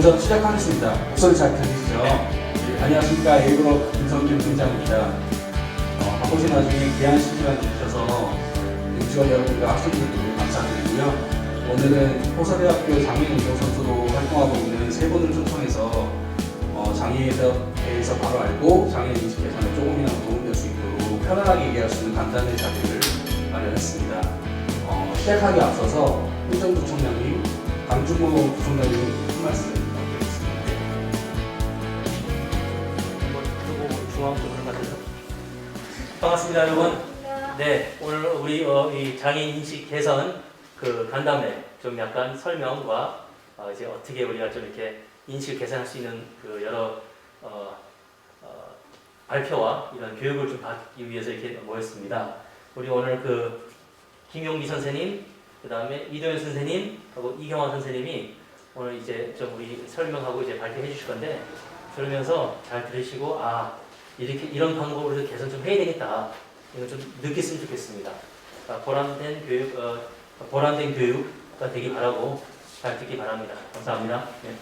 먼저 시작하겠습니다. 목소리 잘 들리시죠? 네, 안녕하십니까. 일부러 김성균 팀장입니다. 바쁘신 와중에 귀한 시간 주셔서 직원 여러분과 학생들도 감사드리고요. 오늘은 호서대학교 장애인운동 선수로 활동하고 있는 세 분을 초청해서 장애에 대해서 바로 알고 장애인 인식 개선에 조금이나마 도움될 수 있도록 편안하게 얘기할 수 있는 간단한 자리를 마련했습니다. 시작하기 앞서서 행정부총장님, 강준모 부총장님 한 말씀 부탁드리겠습니다. 중앙 쪽으로 가세요. 반갑습니다, 여러분. 네, 오늘 우리 이 장애인 인식 개선 그 간담회 좀 약간 설명과 이제 어떻게 우리가 좀 이렇게 인식을 개선할 수 있는 그 여러 발표와 이런 교육을 좀 받기 위해서 이렇게 모였습니다. 우리 오늘 그 김용기 선생님, 그 다음에 이도현 선생님 하고 이경화 선생님이 오늘 이제 좀 우리 설명하고 이제 발표해 주실 건데, 들으면서 잘 들으시고 이렇게 이런 방법으로 개선 좀 해야 되겠다, 이거 좀 느꼈으면 좋겠습니다. 보람된 교육가 되기 바라고 잘 듣기 바랍니다. 감사합니다. 네.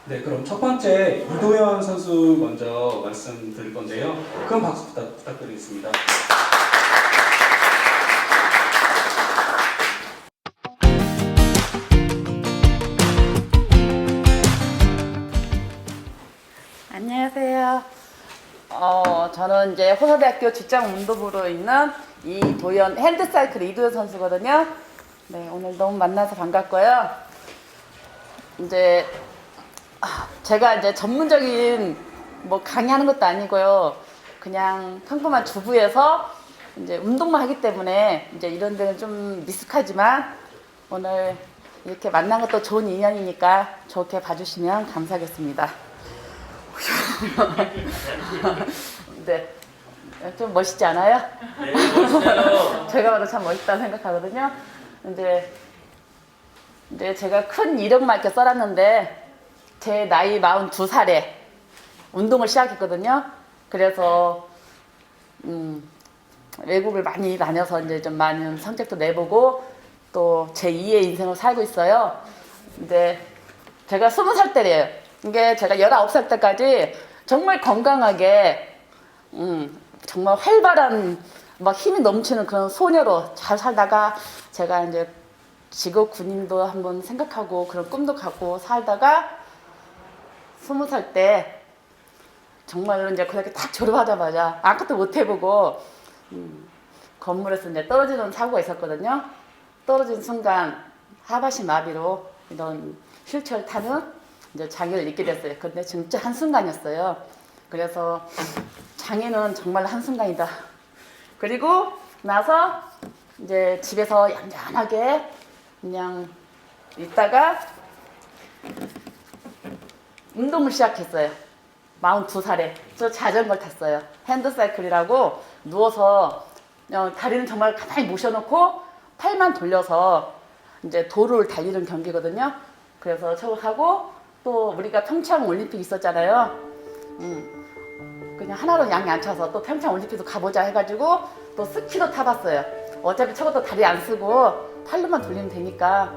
네, 그럼 첫 번째 이도현 선수 먼저 말씀드릴 건데요. 큰 박수 부탁드리겠습니다. 안녕하세요. 저는 이제 호서대학교 직장운동부로 있는 이도현 핸드사이클 이도현 선수거든요. 네, 오늘 너무 만나서 반갑고요. 이제 제가 이제 전문적인 뭐 강의하는 것도 아니고요. 그냥 평범한 주부에서 이제 운동만 하기 때문에 이제 이런 데는 좀 미숙하지만 오늘 이렇게 만난 것도 좋은 인연이니까 좋게 봐주시면 감사하겠습니다. 네, 좀 멋있지 않아요? 네, 멋있어요. 제가 봐도 참 멋있다고 생각하거든요. 이제 제가 큰 이력만 이렇게 써놨는데 제 나이 42살에 운동을 시작했거든요. 그래서 외국을 많이 다녀서 이제 좀 많은 성적도 내보고 또 제 2의 인생을 살고 있어요. 근데 제가 20살 때래요. 이게 제가 19살 때까지 정말 건강하게 정말 활발한 막 힘이 넘치는 그런 소녀로 잘 살다가 제가 이제 직업 군인도 한번 생각하고 그런 꿈도 갖고 살다가 20살 때 정말로 이제 그렇게 딱 졸업하자마자 아무것도 못 해보고 건물에서 이제 떨어지는 사고가 있었거든요. 떨어진 순간 하반신 마비로 이런 휠체어를 타는 이제 장애를 입게 됐어요. 근데 진짜 한순간이었어요. 그래서 장애는 정말 한순간이다. 그리고 나서 이제 집에서 얌전하게 그냥 있다가 운동을 시작했어요. 42살에. 저 자전거를 탔어요. 핸드사이클이라고 누워서 다리는 정말 가만히 모셔놓고 팔만 돌려서 이제 도로를 달리는 경기거든요. 그래서 저거 하고 또 우리가 평창 올림픽 있었잖아요. 그냥 하나로 양이 안 차서 또 평창 올림픽도 가보자 해가지고 또 스키도 타봤어요. 어차피 저것도 다리 안 쓰고 팔로만 돌리면 되니까.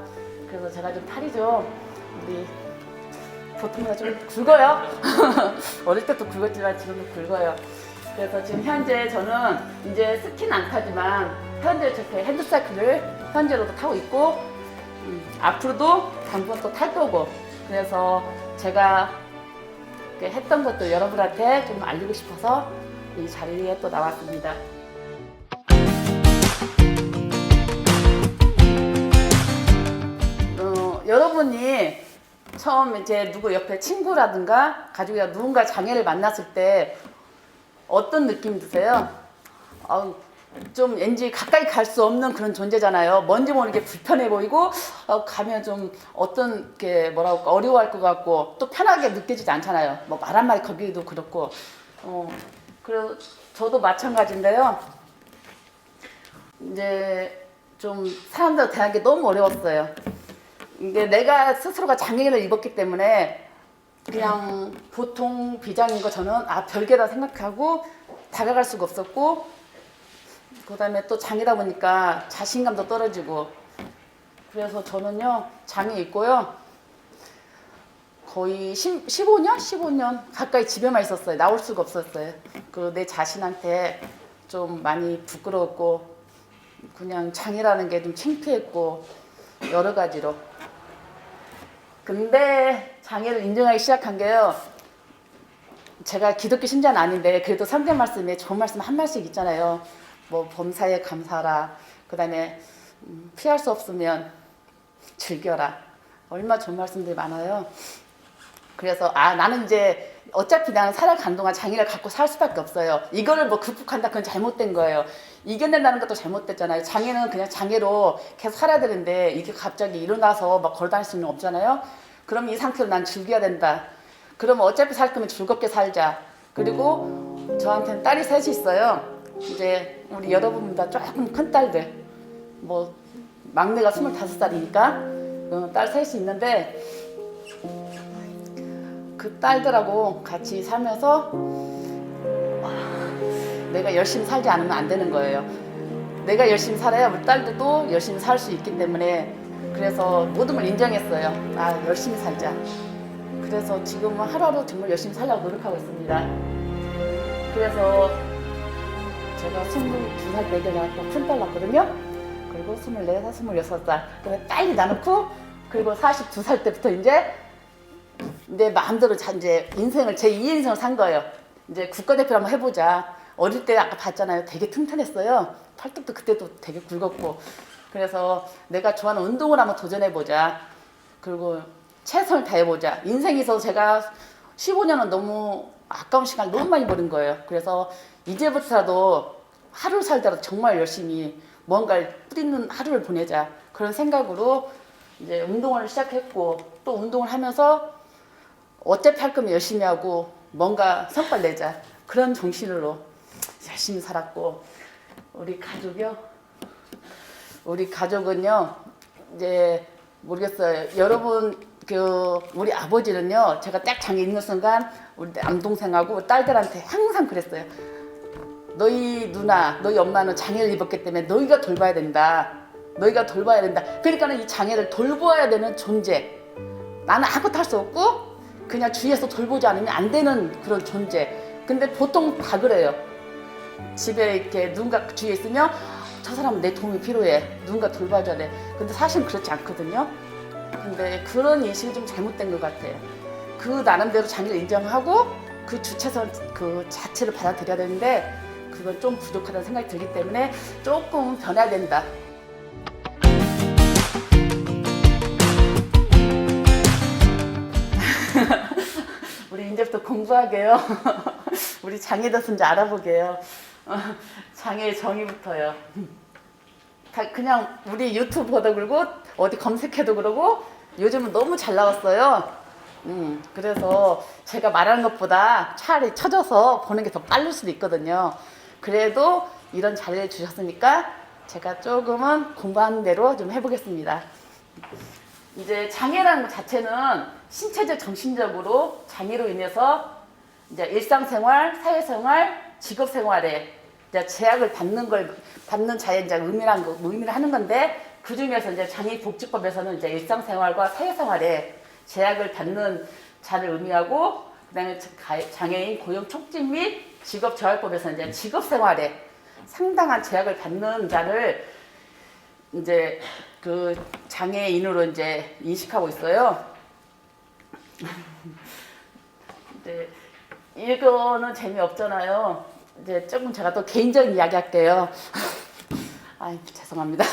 그래서 제가 좀 팔이 좀 우리 보통보다 좀 굵어요. 어릴 때도 굵었지만 지금도 굵어요. 그래서 지금 현재 저는 이제 스키는 안 타지만 현재 저렇게 핸드사이클을 현재로도 타고 있고 앞으로도 당분 또 탈 거고. 그래서 제가 했던 것도 여러분한테 좀 알리고 싶어서 이 자리에 또 나왔습니다. 여러분이 처음 이제 누구 옆에 친구라든가 가족이나 누군가 장애를 만났을 때 어떤 느낌 드세요? 좀 왠지 가까이 갈 수 없는 그런 존재잖아요. 뭔지 모르게 불편해 보이고 가면 좀 어떤 게 뭐라고 할까 어려워할 것 같고 또 편하게 느껴지지 않잖아요. 뭐 말 한마디 거기도 그렇고. 그래서 저도 마찬가지인데요. 이제 좀 사람들 대하는 게 너무 어려웠어요. 이게 내가 스스로가 장애를 입었기 때문에 그냥 보통 비장인 거 저는 별개다 생각하고 다가갈 수가 없었고, 그 다음에 또 장애다 보니까 자신감도 떨어지고 그래서 저는요 장애 있고요 거의 15년 가까이 집에만 있었어요. 나올 수가 없었어요. 그 내 자신한테 좀 많이 부끄러웠고 그냥 장애라는 게 좀 창피했고 여러 가지로. 근데 장애를 인정하기 시작한 게요. 제가 기독교 신자는 아닌데 그래도 성경 말씀에 좋은 말씀 한 말씩 있잖아요. 뭐 범사에 감사하라. 그다음에 피할 수 없으면 즐겨라. 얼마 좋은 말씀들이 많아요. 그래서 나는 이제 어차피 나는 살아가는 동안 장애를 갖고 살 수밖에 없어요. 이거를 뭐 극복한다 그건 잘못된 거예요. 이겨낸다는 것도 잘못됐잖아요. 장애는 그냥 장애로 계속 살아야 되는데 이게 갑자기 일어나서 막 걸어다닐 수는 없잖아요. 그럼 이 상태로 난 즐겨야 된다. 그러면 어차피 살 거면 즐겁게 살자. 그리고 저한테는 딸이 셋이 있어요. 이제 우리 여러분보다 조금 큰 딸들 뭐 막내가 25살이니까 딸 셋이 있는데 그 딸들하고 같이 살면서 내가 열심히 살지 않으면 안 되는 거예요. 내가 열심히 살아야 우리 딸들도 열심히 살 수 있기 때문에 그래서 모든 걸 인정했어요. 열심히 살자. 그래서 지금은 하루하루 정말 열심히 살려고 노력하고 있습니다. 그래서 제가 22살 때 낳았고 큰딸 낳았거든요. 그리고 24살, 26살. 그다음에 빨리 낳고 그리고 42살 때부터 이제 내 마음대로 이제 인생을 제 2의 인생을 산 거예요. 이제 국가대표 한번 해보자. 어릴 때 아까 봤잖아요. 되게 튼튼했어요. 팔뚝도 그때도 되게 굵었고. 그래서 내가 좋아하는 운동을 한번 도전해보자. 그리고 최선을 다해보자. 인생에 있어서 제가 15년은 너무 아까운 시간을 너무 많이 버린 거예요. 그래서 이제부터라도 하루 살더라도 정말 열심히 뭔가를 뿌리는 하루를 보내자. 그런 생각으로 이제 운동을 시작했고 또 운동을 하면서 어차피 할 거면 열심히 하고 뭔가 성과를 내자. 그런 정신으로 열심히 살았고 우리 가족은요 이제 모르겠어요. 여러분 우리 아버지는요 제가 딱 장애 있는 순간 우리 남동생하고 딸들한테 항상 그랬어요. 너희 누나, 너희 엄마는 장애를 입었기 때문에 너희가 돌봐야 된다. 너희가 돌봐야 된다. 그러니까는 이 장애를 돌보아야 되는 존재. 나는 아무것도 할 수 없고 그냥 주위에서 돌보지 않으면 안 되는 그런 존재. 근데 보통 다 그래요. 집에 이렇게 누군가 주위에 있으면 저 사람은 내 도움이 필요해. 누군가 돌봐줘야 돼. 근데 사실은 그렇지 않거든요. 근데 그런 인식이 좀 잘못된 것 같아요. 그 나름대로 장애를 인정하고 그 주체성 그 자체를 받아들여야 되는데 그건 좀 부족하다는 생각이 들기 때문에 조금 변해야 된다. 우리 이제부터 공부하게요. 우리 장애 덧은지 알아보게요. 장애의 정의부터요. 그냥 우리 유튜브 보다 그러고 어디 검색해도 그러고 요즘은 너무 잘 나왔어요. 그래서 제가 말하는 것보다 차라리 쳐져서 보는 게 더 빠를 수도 있거든요. 그래도 이런 자리를 주셨으니까 제가 조금은 공부하는 대로 좀 해보겠습니다. 이제 장애라는 것 자체는 신체적, 정신적으로 장애로 인해서 이제 일상생활, 사회생활, 직업생활에 이제 제약을 받는 자에 이제 의미를 하는 건데 그 중에서 이제 장애인복지법에서는 이제 일상생활과 사회생활에 제약을 받는 자를 의미하고 그다음에 장애인 고용 촉진 및 직업재활법에서는 이제 직업생활에 상당한 제약을 받는 자를 이제 그 장애인으로 이제 인식하고 있어요. 이제 이거는 재미없잖아요. 이제 조금 제가 또 개인적인 이야기 할게요. 죄송합니다.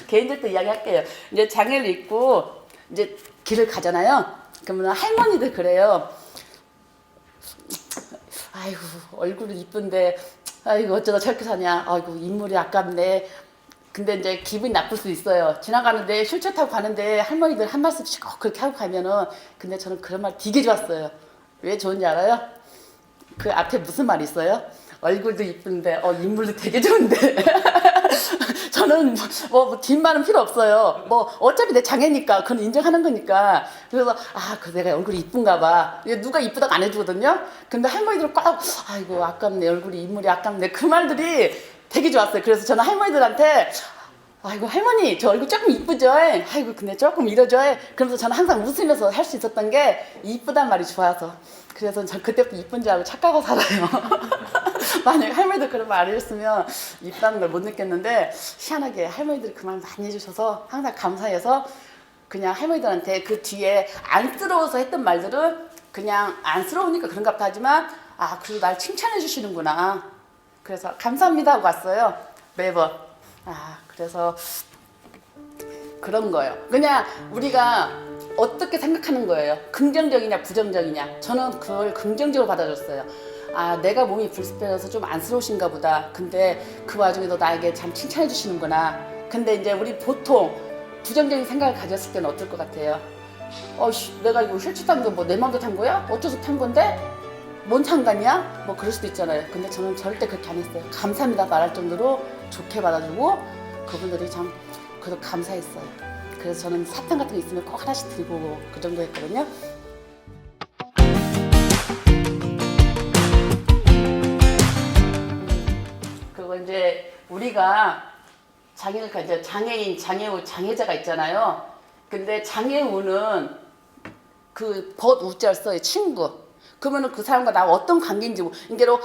개인적인 이야기 할게요. 이제 장애를 입고 이제 길을 가잖아요. 그러면 할머니들 그래요. 아이고 얼굴이 이쁜데 아이고 어쩌다 저렇게 사냐. 아이고 인물이 아깝네. 근데 이제 기분이 나쁠 수 있어요. 지나가는데 휠체어 타고 가는데 할머니들 한 말씀씩 꼭 그렇게 하고 가면은 근데 저는 그런 말 되게 좋았어요. 왜 좋은지 알아요? 그 앞에 무슨 말이 있어요? 얼굴도 이쁜데 인물도 되게 좋은데 저는 뭐 뒷말은 필요 없어요. 뭐 어차피 내 장애니까 그건 인정하는 거니까. 그래서 그 내가 얼굴이 이쁜가 봐. 누가 이쁘다고 안 해주거든요. 근데 할머니들은 꼭 아이고 아깝네 얼굴이 인물이 아깝네 그 말들이 되게 좋았어요. 그래서 저는 할머니들한테 아이고 할머니 저 얼굴 조금 이쁘죠? 아이고 근데 조금 이러죠? 그러면서 저는 항상 웃으면서 할 수 있었던 게 이쁘단 말이 좋아서. 그래서 저 그때부터 이쁜 줄 알고 착각하고 살아요. 만약에 할머니도 그런 말 안 해줬으면 이쁘다는 걸 못 느꼈는데 희한하게 할머니들이 그 말 많이 해주셔서 항상 감사해서 그냥 할머니들한테 그 뒤에 안쓰러워서 했던 말들은 그냥 안쓰러우니까 그런가 보다 하지만 아 그래도 날 칭찬해 주시는구나. 그래서 감사합니다 하고 왔어요. 매번. 아 그래서 그런 거예요. 그냥 우리가 어떻게 생각하는 거예요. 긍정적이냐 부정적이냐. 저는 그걸 긍정적으로 받아줬어요. 아 내가 몸이 불편해서 좀 안쓰러우신가 보다. 근데 그 와중에도 나에게 참 칭찬해 주시는구나. 근데 이제 우리 보통 부정적인 생각을 가졌을 때는 어떨 것 같아요? 내가 이거 휠체어 탄 거 뭐 내 맘대로 탄 거야? 어째서 탄 건데? 뭔 상관이야? 뭐 그럴 수도 있잖아요. 근데 저는 절대 그렇게 안 했어요. 감사합니다 말할 정도로 좋게 받아주고 그분들이 참 그래도 감사했어요. 그래서 저는 사탕 같은 거 있으면 꼭 하나씩 들고 오고 그 정도 했거든요. 그리고 이제 우리가 이제 장애인, 장애우, 장애자가 있잖아요. 근데 장애우는 그 벗우자를 써요. 친구. 그러면은 그 사람과 나와 어떤 관계인지 인계로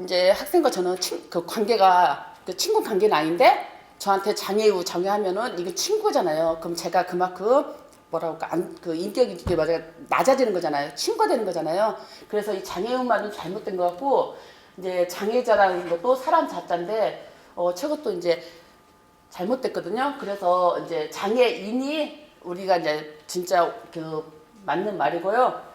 이제 학생과 저는 그 관계가 그 친구 관계는 아닌데 저한테 장애우 장애하면은 이게 친구잖아요. 그럼 제가 그만큼 뭐라고 할까 그 인격이 이렇게 맞아 낮아지는 거잖아요. 친구가 되는 거잖아요. 그래서 이 장애우 말은 잘못된 것 같고 이제 장애자라는 것도 사람 자자인데 저것도 이제 잘못됐거든요. 그래서 이제 장애인이 우리가 이제 진짜 그 맞는 말이고요.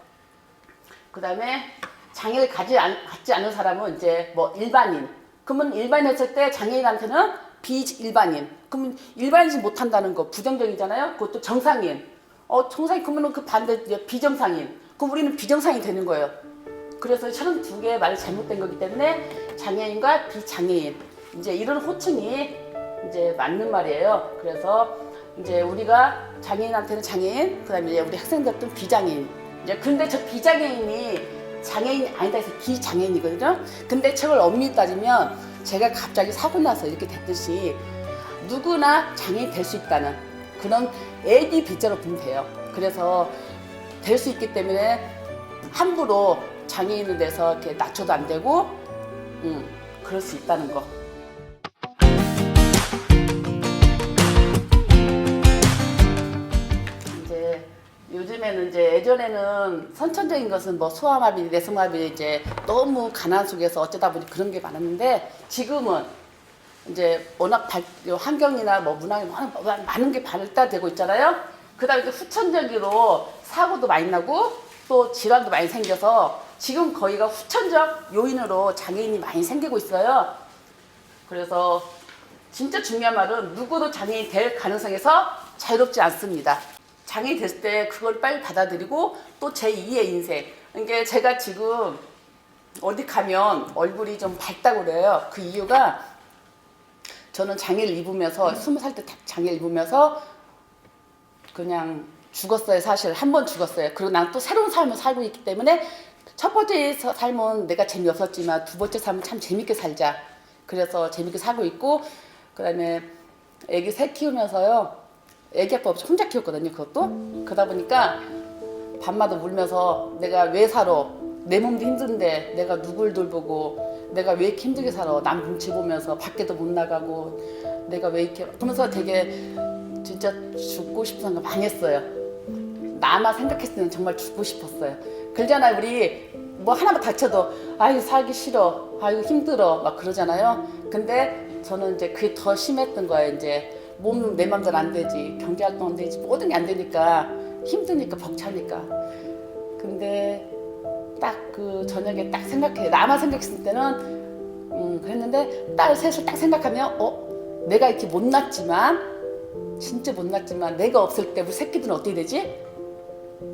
그 다음에 장애를 갖지 않은 사람은 이제 뭐 일반인. 그러면 일반인 했을 때 장애인한테는 비일반인. 그러면 일반인이 못한다는 거 부정적이잖아요. 그것도 정상인. 정상인 그러면 그 반대 비정상인. 그럼 우리는 비정상이 되는 거예요. 그래서 32개의 말이 잘못된 거기 때문에 장애인과 비장애인. 이제 이런 호칭이 이제 맞는 말이에요. 그래서 이제 우리가 장애인한테는 장애인, 그다음에 이제 우리 학생들한테는 비장애인. 이제 근데 저 비장애인이 장애인이 아니다 해서 비장애인이거든요. 근데 저걸 엄밀히 따지면 제가 갑자기 사고 나서 이렇게 됐듯이 누구나 장애인 될 수 있다는 그런 애기 비자로 보면 돼요. 그래서 될 수 있기 때문에 함부로 장애인에 대해서 이렇게 낮춰도 안 되고, 그럴 수 있다는 거. 요즘에는 이제 예전에는 선천적인 것은 뭐 소아마비, 뇌성마비 이제 너무 가난 속에서 어쩌다 보니 그런 게 많았는데 지금은 이제 워낙 환경이나 뭐 문화가 많은 게 발달되고 있잖아요. 그다음에 후천적으로 사고도 많이 나고 또 질환도 많이 생겨서 지금 거의가 후천적 요인으로 장애인이 많이 생기고 있어요. 그래서 진짜 중요한 말은 누구도 장애인이 될 가능성에서 자유롭지 않습니다. 장애인이 됐을 때 그걸 빨리 받아들이고 또 제2의 인생. 이게 제가 지금 어디 가면 얼굴이 좀 밝다고 그래요. 그 이유가 저는 장애를 입으면서 20살 때 장애를 입으면서 그냥 죽었어요. 사실 한 번 죽었어요. 그리고 난 또 새로운 삶을 살고 있기 때문에 첫 번째 삶은 내가 재미없었지만 두 번째 삶은 참 재밌게 살자. 그래서 재밌게 살고 있고 그다음에 애기 새 키우면서요. 애기 아빠 없이 혼자 키웠거든요. 그것도. 그러다 보니까 밤마다 울면서 내가 왜 살아? 내 몸도 힘든데 내가 누굴 돌보고 내가 왜 이렇게 힘들게 살아? 남 눈치 보면서 밖에도 못 나가고 내가 왜 이렇게 그러면서 되게 진짜 죽고 싶은 생각 많이 했어요. 나만 생각했을 때는 정말 죽고 싶었어요. 그러잖아요. 우리 뭐 하나만 다쳐도 아이고 살기 싫어. 아이고 힘들어. 막 그러잖아요. 근데 저는 이제 그게 더 심했던 거예요. 이제 몸 내 맘대로 안 되지. 경제활동 안 되지. 모든 게 안 되니까 힘드니까 벅차니까. 근데 딱 그 저녁에 딱 생각해. 나만 생각했을 때는 그랬는데 딸 셋을 딱 생각하면 내가 이렇게 못났지만 진짜 못났지만 내가 없을 때 우리 새끼들은 어떻게 되지?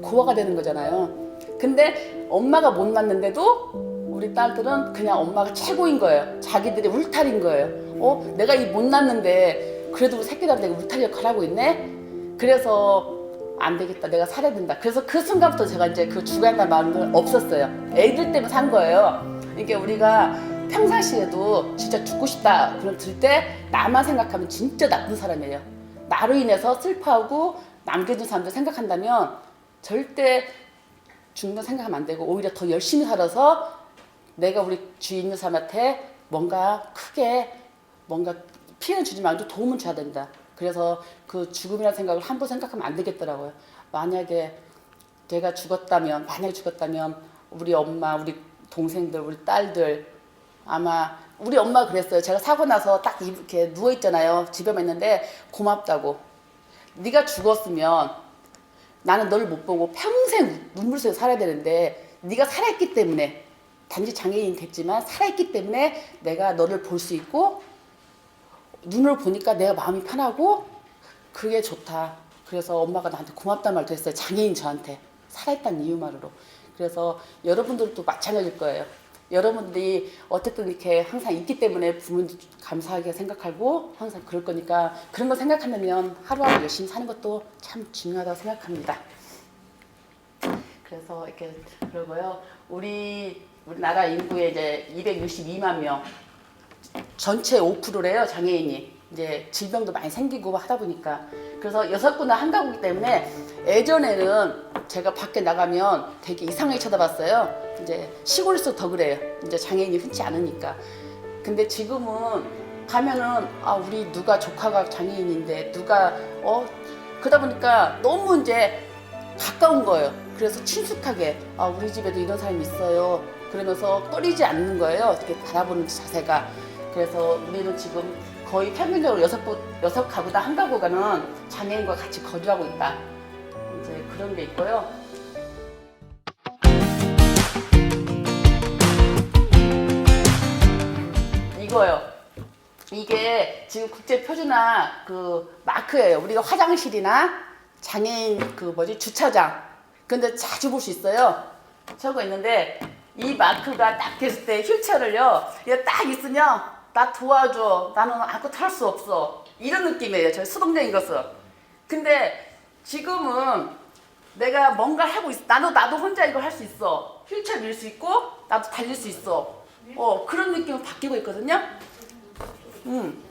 고아가 되는 거잖아요. 근데 엄마가 못났는데도 우리 딸들은 그냥 엄마가 최고인 거예요. 자기들이 울타리인 거예요. 내가 이 못났는데 그래도 우리 새끼들한테 울타리 역할을 하고 있네? 그래서 안 되겠다. 내가 살아야 된다. 그래서 그 순간부터 제가 이제 그 죽어야 한다는 마음은 없었어요. 애들 때문에 산 거예요. 이게 우리가 평상시에도 진짜 죽고 싶다 그런 들 때 나만 생각하면 진짜 나쁜 사람이에요. 나로 인해서 슬퍼하고 남겨둔 사람들 생각한다면 절대 죽는 거 생각하면 안 되고 오히려 더 열심히 살아서 내가 우리 주위 있는 사람한테 뭔가 크게 뭔가 피해를 주지 말고 도움을 줘야 된다. 그래서 그 죽음이라는 생각을 한 번 생각하면 안 되겠더라고요. 만약에 내가 죽었다면, 만약에 죽었다면 우리 엄마, 우리 동생들, 우리 딸들 아마 우리 엄마가 그랬어요. 제가 사고 나서 딱 이렇게 누워 있잖아요. 집에만 있는데 고맙다고. 네가 죽었으면 나는 널 못 보고 평생 눈물 속에 살아야 되는데 네가 살아있기 때문에 단지 장애인이 됐지만 살아있기 때문에 내가 너를 볼 수 있고 눈을 보니까 내가 마음이 편하고 그게 좋다. 그래서 엄마가 나한테 고맙다는 말도 했어요. 장애인 저한테 살아있다는 이유만으로. 그래서 여러분들도 마찬가지일 거예요. 여러분들이 어쨌든 이렇게 항상 있기 때문에 부모님도 감사하게 생각하고 항상 그럴 거니까 그런 거 생각하면 하루하루 열심히 사는 것도 참 중요하다고 생각합니다. 그래서 이렇게 그러고요. 우리나라 인구의 이제 262만 명, 전체 5%래요 장애인이. 이제 질병도 많이 생기고 하다 보니까 그래서 6군데 한 가구이기 때문에 예전에는 제가 밖에 나가면 되게 이상하게 쳐다봤어요. 이제 시골에서 더 그래요. 이제 장애인이 흔치 않으니까. 근데 지금은 가면은 아 우리 누가 조카가 장애인인데 누가 그러다 보니까 너무 이제 가까운 거예요. 그래서 친숙하게 아 우리 집에도 이런 사람이 있어요. 그러면서 꺼리지 않는 거예요. 이렇게 바라보는 자세가. 그래서 우리는 지금 거의 평균적으로 6가구다 한 가구가는 장애인과 같이 거주하고 있다. 이제 그런 게 있고요. 이거요. 이게 지금 국제 표준화 그 마크예요. 우리가 화장실이나 장애인 주차장. 근데 자주 볼 수 있어요. 저거 있는데 이 마크가 딱 됐을 때 휠체어를요. 이거 딱 있으면 나 도와줘. 나는 아무것도 할 수 없어. 이런 느낌이에요. 저 수동적인 것은. 근데 지금은 내가 뭔가 하고 있어. 나도 혼자 이거 할 수 있어. 휠체어 밀 수 있고 나도 달릴 수 있어. 그런 느낌으로 바뀌고 있거든요.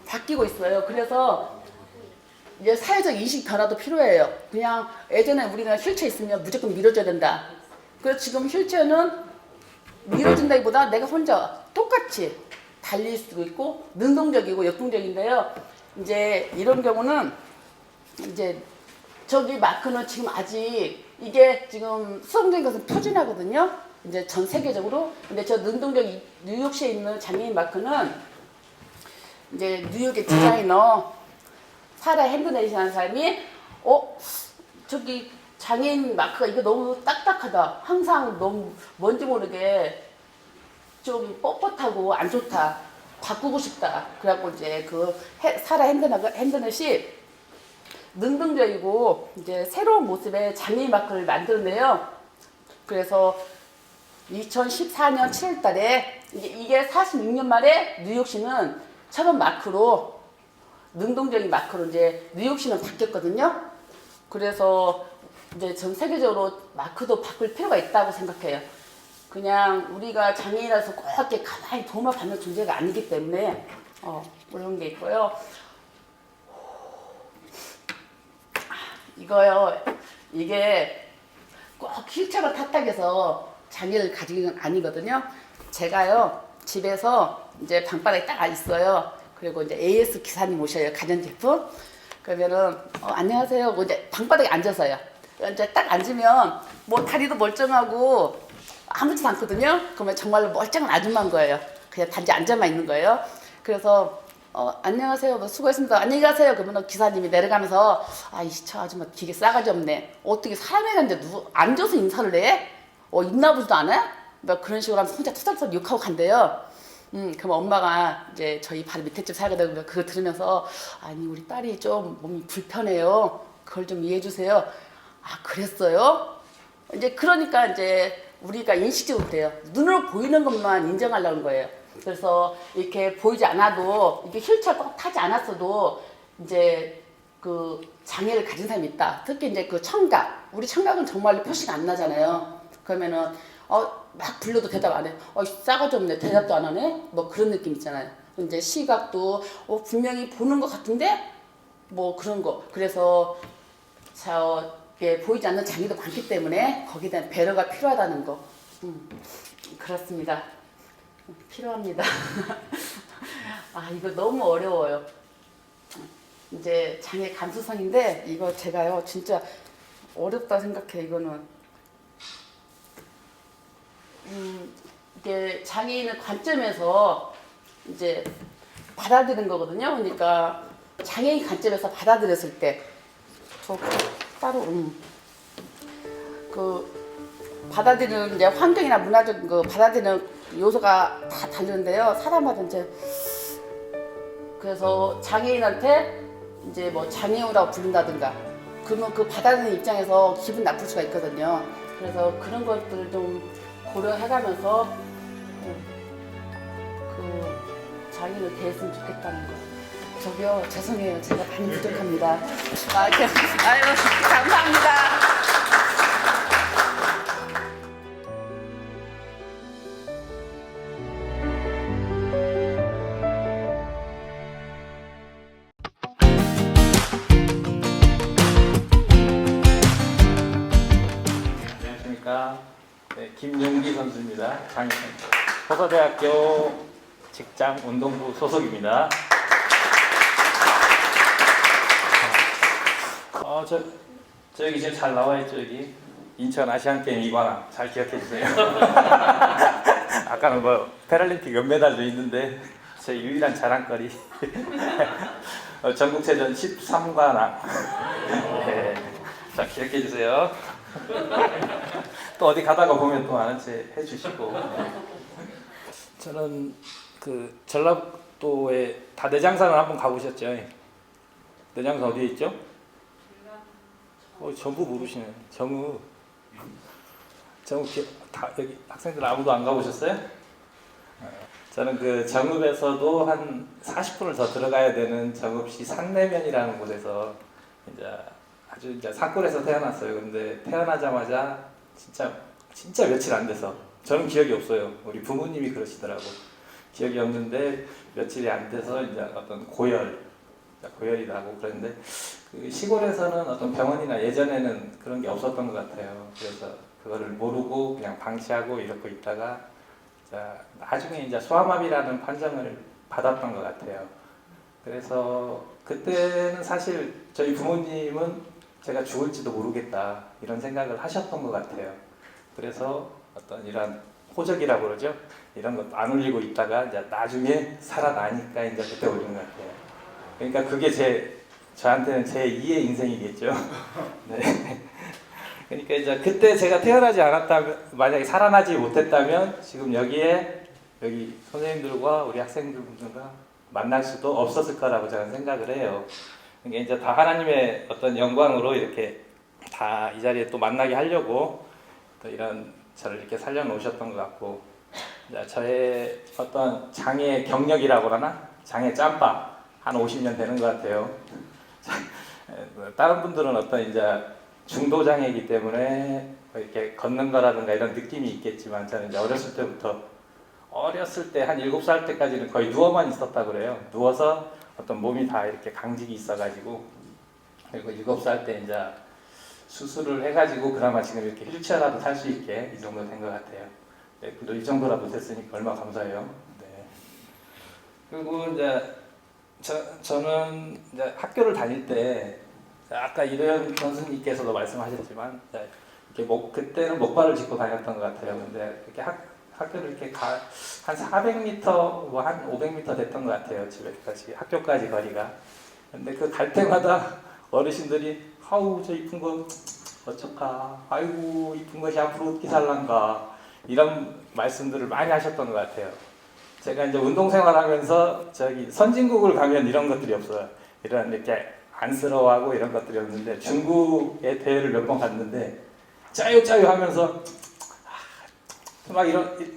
바뀌고 있어요. 그래서 이제 사회적 인식 변화도 필요해요. 그냥 예전에 우리가 휠체어 있으면 무조건 밀어줘야 된다. 그래서 지금 휠체어는 밀어준다기보다 내가 혼자 똑같이 달릴 수도 있고 능동적이고 역동적인데요. 이제 이런 경우는 이제 저기 마크는 지금 아직 이게 지금 수동적인 것은 표준화거든요. 이제 전 세계적으로. 근데 저 능동적 뉴욕시에 있는 장애인 마크는 이제 뉴욕의 디자이너 사라 핸드넷이라는 사람이 저기 장애인 마크가 이거 너무 딱딱하다. 항상 너무 뭔지 모르게 좀 뻣뻣하고 안 좋다. 바꾸고 싶다. 그래갖고 이제 사라 핸드넷이 능동적이고 이제 새로운 모습의 장애인 마크를 만드는데요. 그래서 2014년 7월 달에 이게 46년 만에 뉴욕시는 처음 마크로 능동적인 마크로 이제 뉴욕시는 바뀌었거든요. 그래서 이제 전 세계적으로 마크도 바꿀 필요가 있다고 생각해요. 그냥 우리가 장애인이라서 꼭 이렇게 가만히 도움을 받는 존재가 아니기 때문에 그런 게 있고요. 이거요. 이게 꼭 휠체어가 탔다고 해서 장애를 가진 건 아니거든요. 제가요 집에서 이제 방바닥에 딱 있어요. 그리고 이제 AS 기사님 오셔요. 가전제품. 그러면은 안녕하세요. 이제 방바닥에 앉아서요. 이제 딱 앉으면 뭐 다리도 멀쩡하고 아무렇지도 않거든요. 그러면 정말로 멀쩡한 아줌마인 거예요. 그냥 단지 앉아만 있는 거예요. 그래서 안녕하세요. 수고했습니다. 안녕히 가세요. 그러면 기사님이 내려가면서 저 아줌마 되게 싸가지 없네. 어떻게 사람이란데 앉아서 인사를 해? 있나 보지도 않아? 막 그런 식으로 하면서 혼자 투덜투덜 욕하고 간대요. 그럼 엄마가 이제 저희 바로 밑에 집 살거든요. 그거 들으면서 아니 우리 딸이 좀 몸이 불편해요. 그걸 좀 이해해 주세요. 그랬어요? 이제 그러니까 이제 우리가 인식적으로 돼요. 눈으로 보이는 것만 인정하려는 거예요. 그래서 이렇게 보이지 않아도 이게 휠체어 꼭 타지 않았어도 이제 그 장애를 가진 사람이 있다. 특히 이제 그 청각. 우리 청각은 정말로 표시가 안 나잖아요. 그러면은 막 불러도 대답 안 해. 싸가지 없네. 대답도 안 하네. 뭐 그런 느낌 있잖아요. 이제 시각도 분명히 보는 것 같은데 뭐 그런 거. 그래서 저게 보이지 않는 장애도 많기 때문에 거기에 대한 배려가 필요하다는 거. 그렇습니다. 필요합니다. 이거 너무 어려워요. 이제 장애 감수성인데 이거 제가요 진짜 어렵다 생각해. 이거는 이게 장애인의 관점에서 이제 받아들이는 거거든요. 그러니까 장애인 관점에서 받아들였을 때 저 따로 그 받아들이는 이제 환경이나 문화적 그 받아들이는 요소가 다 다른데요. 사람마다 이제 그래서 장애인한테 이제 뭐 장애우라고 부른다든가 그러면 그 받아들이는 입장에서 기분 나쁠 수가 있거든요. 그래서 그런 것들을 좀 고려해가면서 그 장애인을 대했으면 좋겠다는 거. 저기요, 죄송해요. 제가 많이 부족합니다. 아유, 감사합니다. 안녕하십니까. 네, 김용기 선수입니다. 장애인 호서대학교 직장운동부 소속입니다. 저기 지금 잘 나와있죠. 여기 인천 아시안게임 이관왕 잘 기억해 주세요. 아까는 뭐 패럴림픽 은메달도 있는데 제 유일한 자랑거리 전국체전 13관왕. 네, 자 기억해 주세요. 또 어디 가다가 보면 또 아는 체 해주시고. 저는 그 전라도에 다내장산을 한번 가보셨죠? 내장산 어디에 있죠? 전부 모르시네. 정읍 다 여기 학생들 아무도 안 가보셨어요? 저는 그 정읍에서도 한 40분을 더 들어가야 되는 정읍시 산내면이라는 곳에서 이제 아주 이제 산골에서 태어났어요. 근데 태어나자마자 진짜 며칠 안 돼서 저는 기억이 없어요. 우리 부모님이 그러시더라고. 기억이 없는데 며칠이 안 돼서 이제 어떤 고열이 나고 그랬는데 그 시골에서는 어떤 병원이나 예전에는 그런 게 없었던 것 같아요. 그래서 그거를 모르고 그냥 방치하고 이러고 있다가 나중에 이제 소아마비라는 판정을 받았던 것 같아요. 그래서 그때는 사실 저희 부모님은 제가 죽을지도 모르겠다 이런 생각을 하셨던 것 같아요. 그래서 어떤 이런 호적이라고 그러죠. 이런 것도 안 올리고 있다가 이제 나중에 살아나니까 이제 그때 올린 것 같아요. 그러니까 그게 저한테는 제 2의 인생이겠죠. 네. 그러니까 이제 그때 제가 태어나지 않았다면, 만약에 살아나지 못했다면 지금 여기 선생님들과 우리 학생들과 만날 수도 없었을 거라고 저는 생각을 해요. 그러니까 이제 다 하나님의 어떤 영광으로 이렇게 다 이 자리에 또 만나게 하려고 또 이런 저를 이렇게 살려놓으셨던 것 같고, 저의 어떤 장애 경력이라고 그러나 장애 짬밥 한 50년 되는 것 같아요. 다른 분들은 어떤 이제 중도 장애이기 때문에 이렇게 걷는 거라든가 이런 느낌이 있겠지만 저는 이제 어렸을 때 한 7살 때까지는 거의 누워만 있었다 그래요. 누워서 어떤 몸이 다 이렇게 강직이 있어가지고, 그리고 7살 때 이제 수술을 해가지고 그나마 지금 이렇게 휠체어라도 탈 수 있게 이 정도 된 것 같아요. 네, 그래도 이 정도라도 됐으니까 얼마나 감사해요. 네. 그리고 이제 저는 이제 학교를 다닐 때 아까 이도현 선생님께서도 말씀하셨지만 이렇게 그때는 목발을 짚고 다녔던 것 같아요. 근데 이렇게 학교를 이렇게 한 400m, 뭐 한 500m 됐던 것 같아요. 집에까지 학교까지 거리가. 근데 그 갈 때마다 어르신들이 아우 저 이쁜 거 어쩌까, 아이고 이쁜 것이 앞으로 어떻게 살란가 이런 말씀들을 많이 하셨던 것 같아요. 제가 이제 운동생활하면서 선진국을 가면 이런 것들이 없어요. 이런 이렇게 안쓰러워하고 이런 것들이 없는데 중국의 대회를 몇 번 갔는데 짜요 하면서 막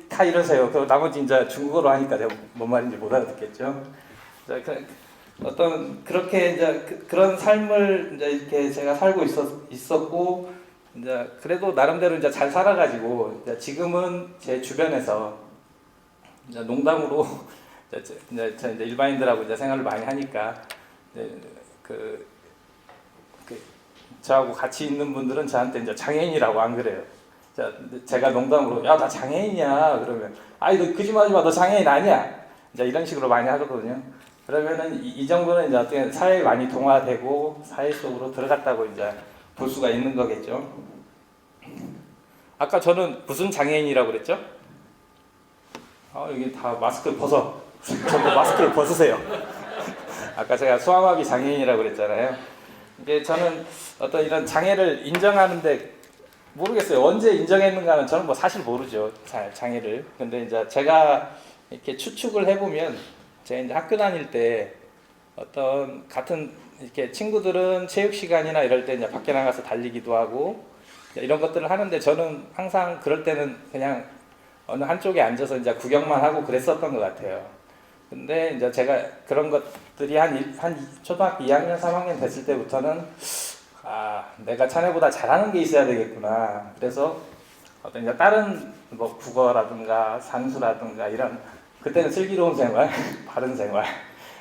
다 이러세요. 그 나머지 이제 중국어로 하니까 제가 뭔 말인지 못 알아듣겠죠. 어떤 그렇게 이제 그런 삶을 이제 이렇게 제가 살고 있었고, 이제 그래도 나름대로 이제 잘 살아가지고 이제 지금은 제 주변에서 이제 농담으로 이제 일반인들하고 이제 생활을 많이 하니까 이제 저하고 같이 있는 분들은 저한테 이제 장애인이라고 안 그래요. 제가 농담으로 야 나 장애인이야 그러면 아이 너 거짓말하지 마 너 장애인 아니야 이제 이런 식으로 많이 하거든요. 그러면은 이 정도는 이제 어떻게 사회에 많이 동화되고 사회 속으로 들어갔다고 이제 볼 수가 있는 거겠죠. 아까 무슨 장애인이라고 그랬죠? 여기 다 마스크 벗어. 전부 마스크를 벗으세요. 아까 제가 소아마비 장애인이라고 그랬잖아요. 이게 저는 어떤 이런 장애를 인정하는데 모르겠어요. 언제 인정했는가는 저는 뭐 사실 모르죠. 장애를. 근데 이제 제가 이렇게 추측을 해보면 제가 이제 학교 다닐 때 어떤 같은 이렇게 친구들은 체육 시간이나 이럴 때 이제 밖에 나가서 달리기도 하고 이런 것들을 하는데 저는 항상 그럴 때는 그냥 어느 한쪽에 앉아서 이제 구경만 하고 그랬었던 것 같아요. 근데 이제 제가 그런 것들이 한 초등학교 2학년, 3학년 됐을 때부터는 내가 자네보다 잘하는 게 있어야 되겠구나. 그래서 어떤 이제 다른 뭐 국어라든가 산수라든가 이런 그때는 슬기로운 생활, 바른 생활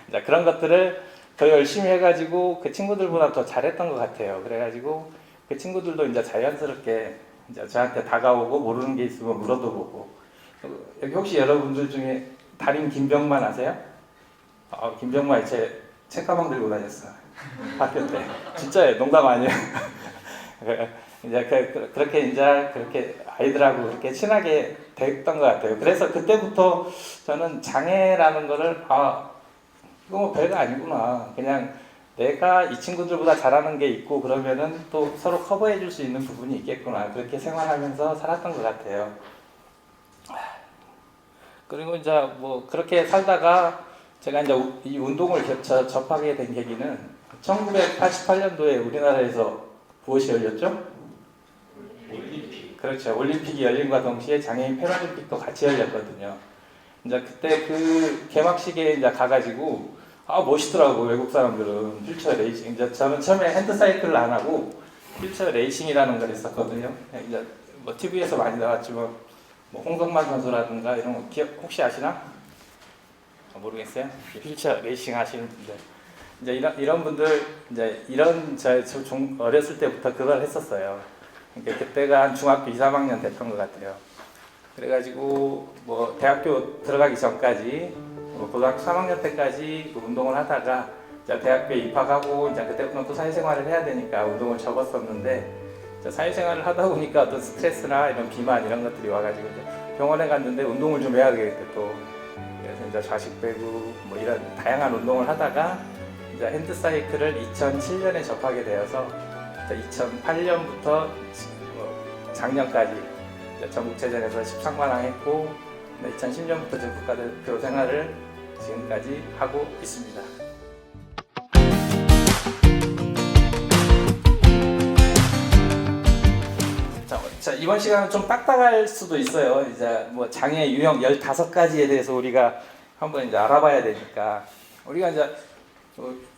이제 그런 것들을 더 열심히 해가지고 그 친구들보다 더 잘했던 것 같아요. 그래가지고 그 친구들도 이제 자연스럽게 이제 저한테 다가오고 모르는 게 있으면 물어도 보고. 여기 혹시 여러분들 중에 달인 김병만 아세요? 김병만 제 책가방 들고 다녔어. 학교 때. 진짜예요. 농담 아니에요. 이제 그렇게 아이들하고 그렇게 친하게 됐던 것 같아요. 그래서 그때부터 저는 장애라는 거를 이거 뭐 별거 아니구나. 그냥 내가 이 친구들보다 잘하는 게 있고 그러면은 또 서로 커버해 줄 수 있는 부분이 있겠구나. 그렇게 생활하면서 살았던 것 같아요. 그리고 이제 뭐 그렇게 살다가 제가 이제 이 운동을 접하게 된 계기는 1988년도에 우리나라에서 무엇이 열렸죠? 올림픽. 그렇죠. 올림픽이 열림과 동시에 장애인 패럴림픽도 같이 열렸거든요. 이제 그때 그 개막식에 이제 가가지고 멋있더라고 외국 사람들은 휠체어 레이싱. 이제 저는 처음에 핸드사이클을 안 하고 휠체어 레이싱이라는 걸 했었거든요. 이제 뭐 TV에서 많이 나왔지만 뭐 홍성만 선수라든가 이런 거 혹시 아시나? 모르겠어요. 휠체어 레이싱 하시는 분들. 이제 이런 분들 이제 어렸을 때부터 그걸 했었어요. 그러니까 그때가 한 중학교 2, 3학년 됐던 것 같아요. 그래가지고 뭐 대학교 들어가기 전까지 고등학교 3학년 때까지 운동을 하다가 이제 대학교에 입학하고 이제 그때부터 또 사회생활을 해야 되니까 운동을 접었었는데 사회생활을 하다 보니까 어떤 스트레스나 이런 비만 이런 것들이 와가지고 병원에 갔는데 운동을 좀 해야겠대 또. 그래서 이제 좌식 배구 뭐 이런 다양한 운동을 하다가 이제 핸드사이클을 2007년에 접하게 되어서 2008년부터 작년까지 전국체전에서 13관왕 했고 2010년부터 제 국가대표 생활을 지금까지 하고 있습니다. 자, 이번 시간은 좀 딱딱할 수도 있어요. 이제 뭐 장애 유형 15가지에 대해서 우리가 한번 이제 알아봐야 되니까 우리가 이제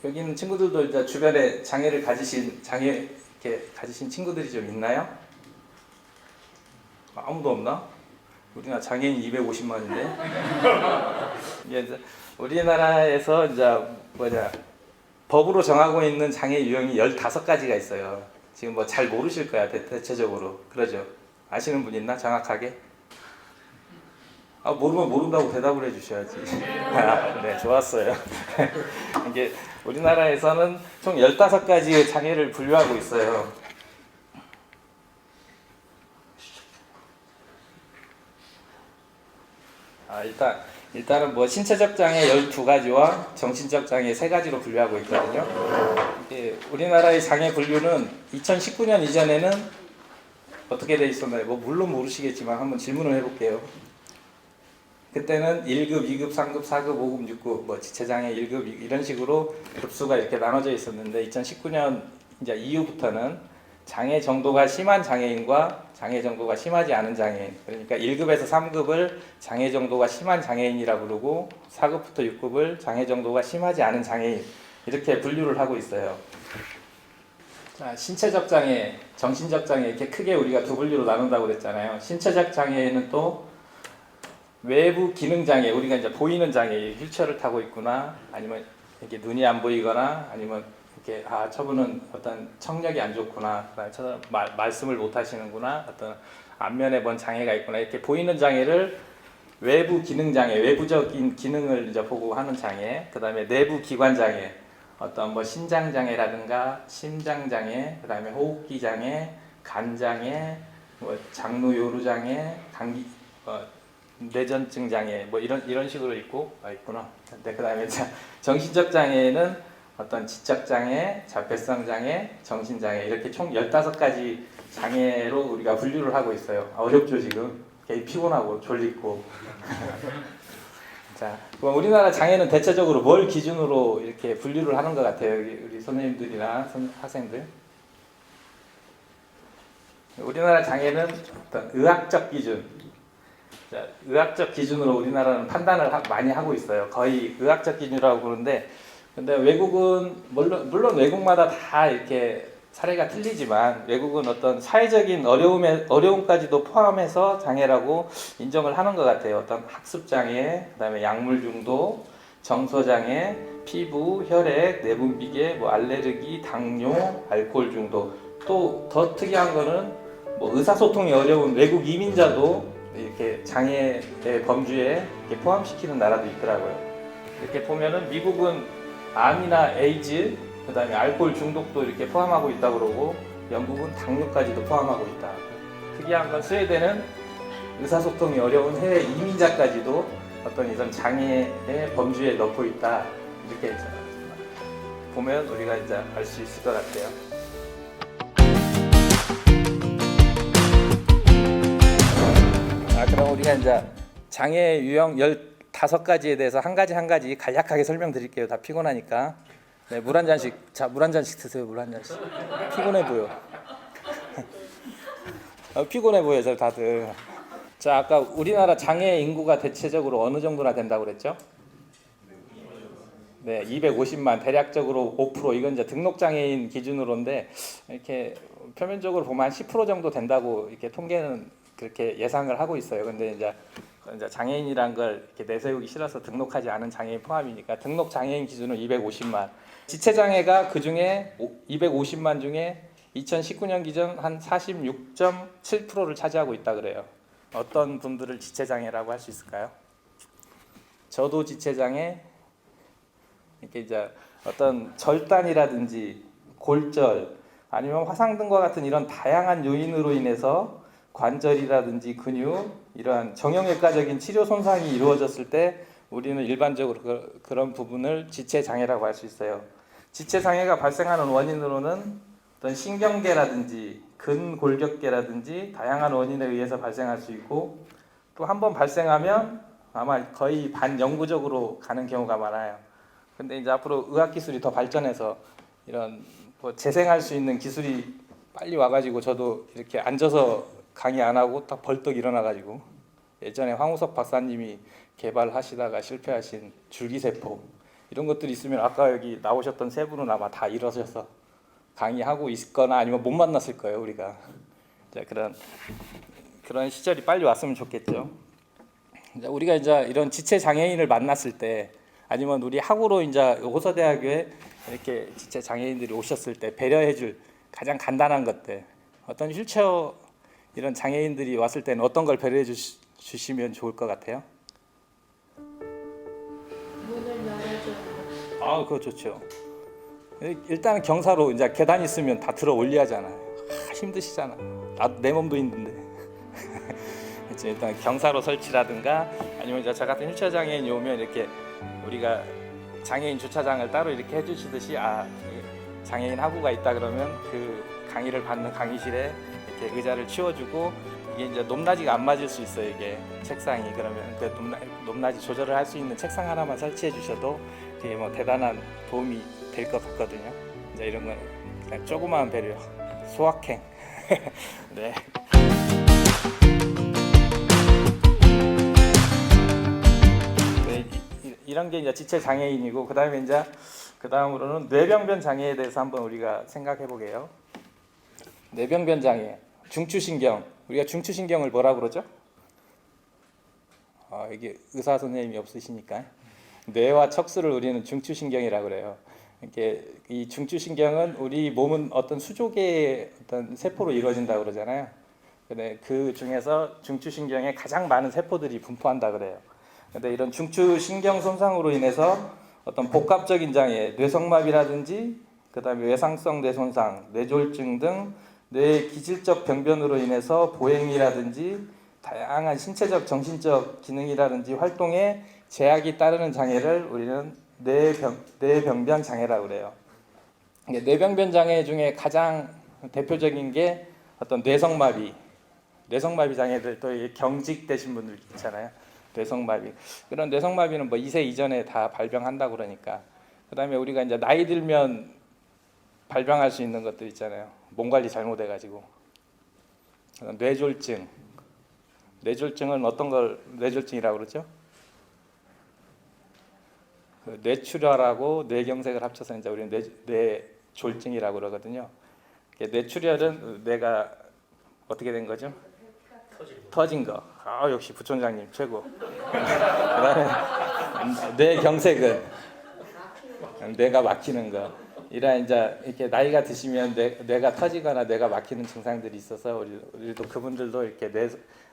여기 있는 친구들도 이제 주변에 장애 이렇게 가지신 친구들이 좀 있나요? 아무도 없나? 우리나라 장애인 250만인데. 이제 우리나라에서 이제 법으로 정하고 있는 장애 유형이 15가지가 있어요. 지금 뭐 잘 모르실 거야 대체적으로. 그러죠? 아시는 분 있나? 정확하게? 모르면 모른다고 대답을 해주셔야지. 네, 좋았어요. 이게 우리나라에서는 총 15가지의 장애를 분류하고 있어요. 일단은 뭐 신체적 장애 12가지와 정신적 장애 3가지로 분류하고 있거든요. 우리나라의 장애 분류는 2019년 이전에는 어떻게 돼 있었나요? 뭐 물론 모르시겠지만 한번 질문을 해볼게요. 그때는 1급, 2급, 3급, 4급, 5급, 6급, 뭐 지체장애 1급 이런 식으로 급수가 이렇게 나눠져 있었는데 2019년 이제 이후부터는 장애 정도가 심한 장애인과 장애 정도가 심하지 않은 장애인, 그러니까 1급에서 3급을 장애 정도가 심한 장애인이라고 부르고 4급부터 6급을 장애 정도가 심하지 않은 장애인 이렇게 분류를 하고 있어요. 자, 신체적 장애, 정신적 장애 이렇게 크게 우리가 두 분류로 나눈다고 그랬잖아요. 신체적 장애는 또 외부 기능 장애, 우리가 이제 보이는 장애, 휠체어를 타고 있구나, 아니면 이렇게 눈이 안 보이거나, 아니면 이렇게 저분은 어떤 청력이 안 좋구나, 그다음에 말씀을 못 하시는구나, 어떤 안면에 뭔 장애가 있구나, 이렇게 보이는 장애를 외부 기능 장애, 외부적인 기능을 이제 보고 하는 장애, 그다음에 내부 기관 장애, 어떤 뭐 신장 장애라든가 심장 장애, 그다음에 호흡기 장애, 간 장애, 뭐 장루 요루 장애, 감기 뇌전증 장애, 뭐 이런 식으로 있구나. 근데 그다음에 정신적 장애는 어떤 지적 장애, 자폐성 장애, 정신 장애 이렇게 총 15가지 장애로 우리가 분류를 하고 있어요. 어렵죠 지금? 되게 피곤하고 졸리고. 자, 그럼 우리나라 장애는 대체적으로 뭘 기준으로 이렇게 분류를 하는 것 같아요, 우리 선생님들이나 학생들? 우리나라 장애는 어떤 의학적 기준, 자, 의학적 기준으로 우리나라는 판단을 많이 하고 있어요. 거의 의학적 기준이라고 그러는데, 근데 외국은 물론 외국마다 다 이렇게 사례가 틀리지만 외국은 어떤 사회적인 어려움까지도 포함해서 장애라고 인정을 하는 것 같아요. 어떤 학습 장애, 그다음에 약물 중독, 정서 장애, 피부, 혈액, 내분비계, 뭐 알레르기, 당뇨, 알코올 중독. 또 더 특이한 거는 뭐 의사소통이 어려운 외국 이민자도 이렇게 장애의 범주에 이렇게 포함시키는 나라도 있더라고요. 이렇게 보면은 미국은 암이나 에이즈, 그다음에 알코올 중독도 이렇게 포함하고 있다고 그러고, 영국은 당뇨까지도 포함하고 있다. 특이한 건 스웨덴은 의사소통이 어려운 해외 이민자까지도 어떤 이런 장애의 범주에 넣고 있다. 이렇게 보면 우리가 이제 알 수 있을 것 같아요. 그럼 우리가 이제 장애 유형 15가지에 대해서 한 가지 간략하게 설명드릴게요. 다 피곤하니까. 네, 물 한 잔씩. 자, 물 한 잔씩 드세요. 물 한 잔씩. 피곤해 보여. 피곤해 보여요, 다들. 자, 아까 우리나라 장애 인구가 대체적으로 어느 정도나 된다고 그랬죠? 네, 250만, 대략적으로 5%. 이건 이제 등록 장애인 기준으로인데, 이렇게 표면적으로 보면 한 10% 정도 된다고 이렇게 통계는 그렇게 예상을 하고 있어요. 근데 이제 장애인이란 걸 이렇게 내세우기 싫어서 등록하지 않은 장애인 포함이니까 등록 장애인 기준은 250만. 지체 장애가 그 중에 250만 중에 2019년 기준 한 46.7%를 차지하고 있다 그래요. 어떤 분들을 지체 장애라고 할 수 있을까요? 저도 지체 장애, 이렇게 이제 어떤 절단이라든지 골절, 아니면 화상 등과 같은 이런 다양한 요인으로 인해서 관절이라든지 근육, 이러한 정형외과적인 치료 손상이 이루어졌을 때 우리는 일반적으로 그런 부분을 지체 장애라고 할 수 있어요. 지체 장애가 발생하는 원인으로는 어떤 신경계라든지 근골격계라든지 다양한 원인에 의해서 발생할 수 있고, 또 한 번 발생하면 아마 거의 반영구적으로 가는 경우가 많아요. 근데 이제 앞으로 의학 기술이 더 발전해서 이런 뭐 재생할 수 있는 기술이 빨리 와가지고, 저도 이렇게 앉아서 강의 안 하고 딱 벌떡 일어나가지고, 예전에 황우석 박사님이 개발하시다가 실패하신 줄기세포 이런 것들이 있으면 아까 여기 나오셨던 세 분은 아마 다 일어서서 강의하고 있거나 아니면 못 만났을 거예요, 우리가. 자, 그런 시절이 빨리 왔으면 좋겠죠. 우리가 이제 이런 지체 장애인을 만났을 때, 아니면 우리 학우로 이제 호서대학교에 이렇게 지체 장애인들이 오셨을 때 배려해줄 가장 간단한 것들, 어떤 휠체어 이런 장애인들이 왔을 때는 어떤 걸 배려해 주시면 좋을 것 같아요? 문을 열어줘요. 그거 좋죠. 일단 경사로 이제 계단 있으면 다 들어 올려야잖아요. 힘드시잖아. 내 몸도 힘든데. 그렇죠. 일단 경사로 설치라든가, 아니면 이제 저 같은 휠체어 장애인이 오면 이렇게 우리가 장애인 주차장을 따로 이렇게 해주시듯이, 장애인 학우가 있다 그러면 그 강의를 받는 강의실에 이렇게 의자를 치워주고, 이게 이제 높낮이가 안 맞을 수 있어요. 이게 책상이. 그러면 그 높낮이 조절을 할 수 있는 책상 하나만 설치해 주셔도 되게 뭐 대단한 도움이 될 것 같거든요. 이제 이런 건 그냥 조그마한 배려, 소확행. 네. 이런 게 이제 지체 장애인이고, 그다음에 이제 그다음으로는 뇌병변 장애에 대해서 한번 우리가 생각해 보게요. 뇌병변 장애, 중추신경. 우리가 중추신경을 뭐라 그러죠? 이게 의사 선생님이 없으시니까 뇌와 척수를 우리는 중추신경이라고 그래요. 이게 이 중추신경은 우리 몸은 어떤 수족의 어떤 세포로 이루어진다 그러잖아요. 근데 그 중에서 중추신경에 가장 많은 세포들이 분포한다 그래요. 근데 이런 중추신경 손상으로 인해서 어떤 복합적인 장애, 뇌성마비라든지 그다음에 외상성 뇌손상, 뇌졸중 등 뇌 기질적 병변으로 인해서 보행이라든지 다양한 신체적, 정신적 기능이라든지 활동에 제약이 따르는 장애를 우리는 뇌병변 장애라고 그래요. 뇌병변 장애 중에 가장 대표적인 게 어떤 뇌성마비 장애들, 또 경직되신 분들 있잖아요. 뇌성마비. 그런 뇌성마비는 뭐 2세 이전에 다 발병한다고 그러니까. 그다음에 우리가 이제 나이 들면 발병할 수 있는 것들 있잖아요. 몸 관리 잘못해가지고. 뇌졸중. 뇌졸중은 어떤 걸 뇌졸중이라고 그러죠? 그 뇌출혈하고 뇌경색을 합쳐서 이제 우리는 뇌졸중이라고 그러거든요. 뇌출혈은 뇌가 어떻게 된 거죠? 터진 거. 역시 부총장님 최고. 그다음에 뇌경색은 뇌가 막히는 거. 이런 이제 이렇게 나이가 드시면 뇌가 터지거나 뇌가 막히는 증상들이 있어서 우리도 그분들도 이렇게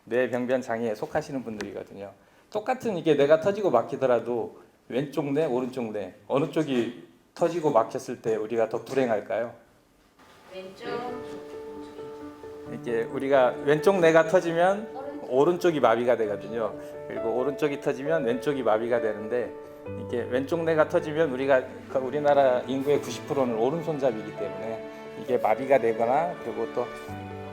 뇌병변 장애에 속하시는 분들이거든요. 똑같은 이게 뇌가 터지고 막히더라도 왼쪽 뇌, 오른쪽 뇌 어느 쪽이 터지고 막혔을 때 우리가 더 불행할까요? 왼쪽. 이렇게 우리가 왼쪽 뇌가 터지면 오른쪽이 마비가 되거든요. 그리고 오른쪽이 터지면 왼쪽이 마비가 되는데 이게 왼쪽 뇌가 터지면 우리나라 인구의 90%는 오른손잡이기 때문에 이게 마비가 되거나 그리고 또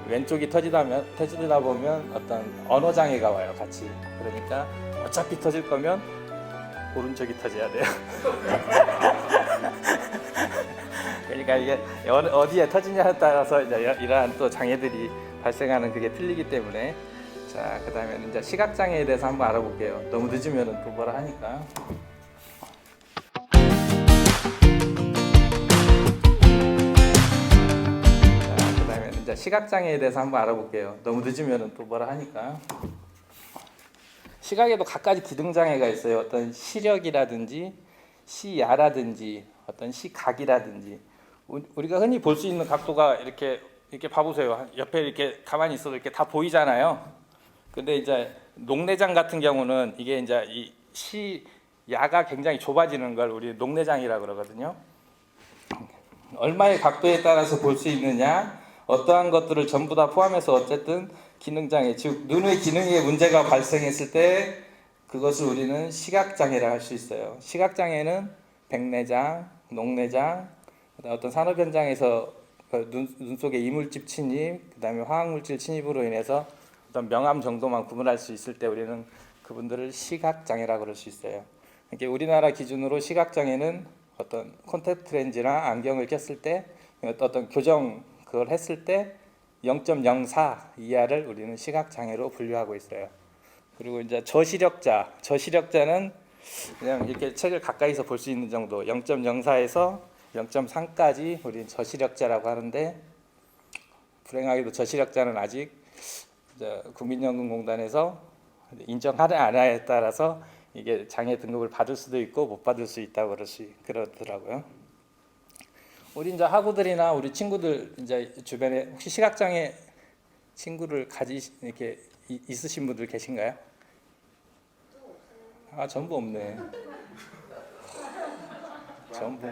왼쪽이 터지다 보면 어떤 언어 장애가 와요 같이. 그러니까 어차피 터질 거면 오른쪽이 터져야 돼요. 그러니까 이게 어디에 터지냐에 따라서 이제 이러한 또 장애들이 발생하는 그게 틀리기 때문에. 자, 그다음에 이제 시각 장애에 대해서 한번 알아볼게요. 너무 늦으면은 또 뭐라 하니까. 자, 그다음에 이제 시각 장애에 대해서 한번 알아볼게요. 너무 늦으면은 또 뭐라 하니까. 시각에도 각가지 기능 장애가 있어요. 어떤 시력이라든지 시야라든지 어떤 시각이라든지 우리가 흔히 볼 수 있는 각도가 이렇게 봐보세요. 옆에 이렇게 가만히 있어도 이렇게 다 보이잖아요. 근데 이제 녹내장 같은 경우는 이게 이제 이 시야가 굉장히 좁아지는 걸 우리 녹내장이라고 그러거든요. 얼마의 각도에 따라서 볼 수 있느냐, 어떠한 것들을 전부 다 포함해서 어쨌든 기능장애, 즉 눈의 기능에 문제가 발생했을 때 그것을 우리는 시각장애라 할 수 있어요. 시각장애는 백내장, 녹내장, 어떤 산업 현장에서 눈 속에 이물질 침입, 그다음에 화학물질 침입으로 인해서 어떤 명암 정도만 구분할 수 있을 때 우리는 그분들을 시각장애라고 그럴 수 있어요. 이게 우리나라 기준으로 시각장애는 어떤 콘택트 렌즈나 안경을 꼈을 때 어떤 교정 그걸 했을 때 0.04 이하를 우리는 시각장애로 분류하고 있어요. 그리고 이제 저시력자는 그냥 이렇게 책을 가까이서 볼 수 있는 정도 0.04에서 0.3까지 우리는 저시력자라고 하는데 불행하게도 저시력자는 아직 국민연금공단에서 인정하냐 안 하냐에 따라서 이게 장애 등급을 받을 수도 있고 못 받을 수 있다고 그러더라고요. 우리 이제 학우들이나 우리 친구들 이제 주변에 혹시 시각장애 친구를 이렇게 있으신 분들 계신가요? 전부 없네. 전부.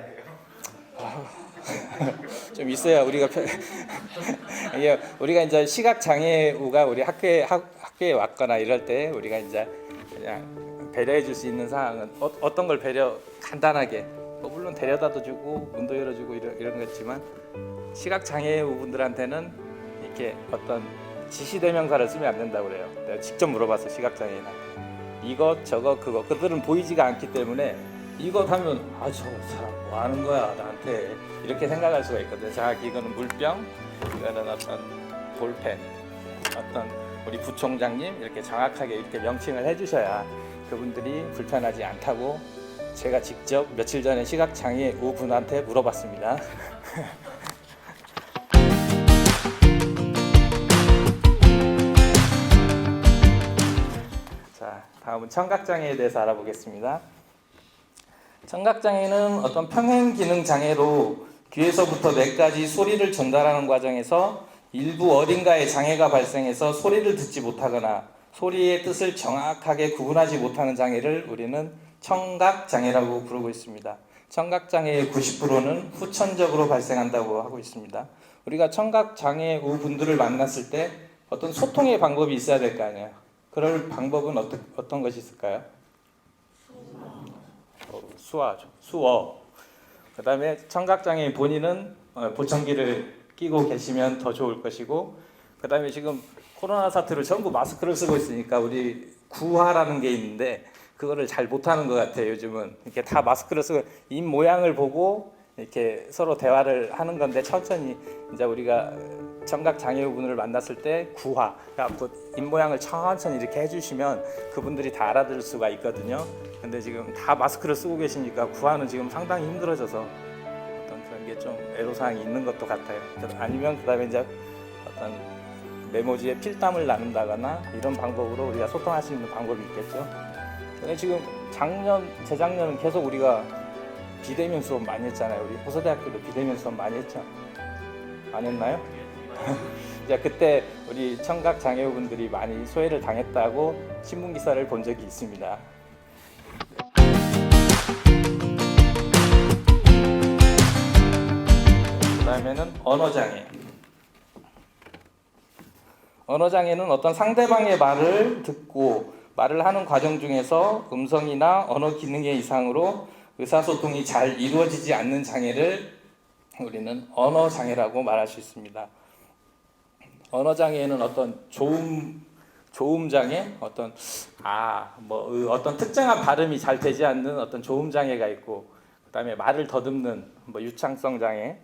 좀 있어야 우리가 이제 시각 장애우가 우리 학교에 왔거나 이럴 때 우리가 이제 그냥 배려해 줄 수 있는 사항은 어떤 걸 간단하게 물론 데려다도 주고 문도 열어주고 이런 거지만 시각 장애우 분들한테는 이렇게 어떤 지시대명사를 쓰면 안 된다고 그래요. 내가 직접 물어봤어 시각 장애인한테 이것 저것 그거 그들은 보이지가 않기 때문에 이것 하면 저 사람 뭐 하는 거야 나한테 이렇게 생각할 수가 있거든요. 자, 이거는 물병, 이거는 어떤 볼펜, 어떤 우리 부총장님 이렇게 정확하게 이렇게 명칭을 해주셔야 그분들이 불편하지 않다고 제가 직접 며칠 전에 시각장애우 분한테 물어봤습니다. 다음은 청각장애에 대해서 알아보겠습니다. 청각장애는 어떤 평행기능 장애로 귀에서부터 뇌까지 소리를 전달하는 과정에서 일부 어딘가에 장애가 발생해서 소리를 듣지 못하거나 소리의 뜻을 정확하게 구분하지 못하는 장애를 우리는 청각장애라고 부르고 있습니다. 청각장애의 90%는 후천적으로 발생한다고 하고 있습니다. 우리가 청각장애 분들을 만났을 때 어떤 소통의 방법이 있어야 될 거 아니에요. 그럴 방법은 어떤 것이 있을까요? 수어. 그 다음에 청각장애인 본인은 보청기를 끼고 계시면 더 좋을 것이고, 그 다음에 지금 코로나 사태로 전부 마스크를 쓰고 있으니까 우리 구화라는 게 있는데 그거를 잘 못하는 것 같아요. 요즘은 이렇게 다 마스크를 쓰고 입 모양을 보고 이렇게 서로 대화를 하는 건데, 천천히 이제 우리가 청각 장애우분을 만났을 때 구화, 그래갖고 입 모양을 천천히 이렇게 해주시면 그분들이 다 알아들을 수가 있거든요. 근데 지금 다 마스크를 쓰고 계시니까 구화는 지금 상당히 힘들어져서 어떤 그런 게 좀 애로사항이 있는 것도 같아요. 아니면 그다음에 이제 어떤 메모지에 필담을 나눈다거나 이런 방법으로 우리가 소통할 수 있는 방법이 있겠죠. 근데 지금 재작년은 계속 우리가 비대면 수업 많이 했잖아요. 우리 호서대학교도 비대면 수업 많이 했죠. 안 했나요? 이제 그때 우리 청각 장애우분들이 많이 소외를 당했다고 신문 기사를 본 적이 있습니다. 그다음에는 언어장애. 언어장애는 어떤 상대방의 말을 듣고 말을 하는 과정 중에서 음성이나 언어 기능의 이상으로 의사소통이 잘 이루어지지 않는 장애를 우리는 언어장애라고 말할 수 있습니다. 언어장애에는 어떤 조음장애, 어떤 특정한 발음이 잘 되지 않는 어떤 조음장애가 있고, 그다음에 말을 더듬는 유창성 장애,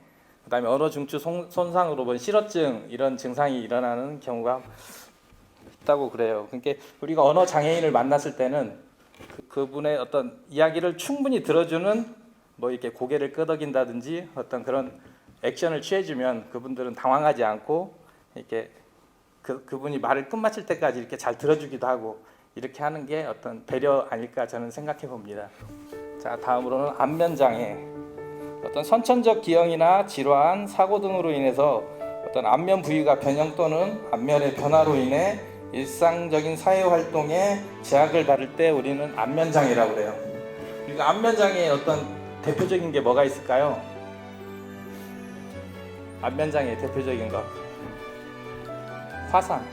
그다음에 언어 중추 손상으로 실어증, 이런 증상이 일어나는 경우가 있다고 그래요. 그러니까 우리가 언어 장애인을 만났을 때는 그분의 어떤 이야기를 충분히 들어주는 이렇게 고개를 끄덕인다든지 어떤 그런 액션을 취해주면 그분들은 당황하지 않고 이렇게 그분이 말을 끝마칠 때까지 이렇게 잘 들어주기도 하고, 이렇게 하는 게 어떤 배려 아닐까 저는 생각해 봅니다. 자, 다음으로는 안면장애. 어떤 선천적 기형이나 질환, 사고 등으로 인해서 어떤 안면 부위가 변형 또는 안면의 변화로 인해 일상적인 사회 활동에 제약을 받을 때 우리는 안면장애라고 그래요. 그러니까 안면장애의 어떤 대표적인 게 뭐가 있을까요? 안면장애의 대표적인 거. 화상.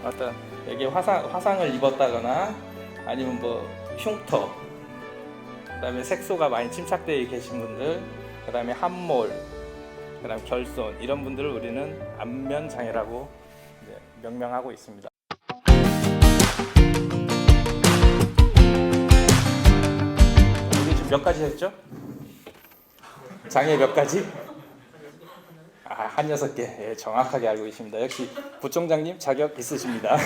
어떤 여기 화상을 입었다거나 아니면 흉터, 그다음에 색소가 많이 침착되어 계신 분들, 그다음에 함몰, 그다음에 결손, 이런 분들을 우리는 안면장애라고 명명하고 있습니다. 우리 지금 몇 가지 했죠? 장애 몇 가지? 한 6개. 예, 정확하게 알고 계십니다. 역시 부총장님 자격 있으십니다.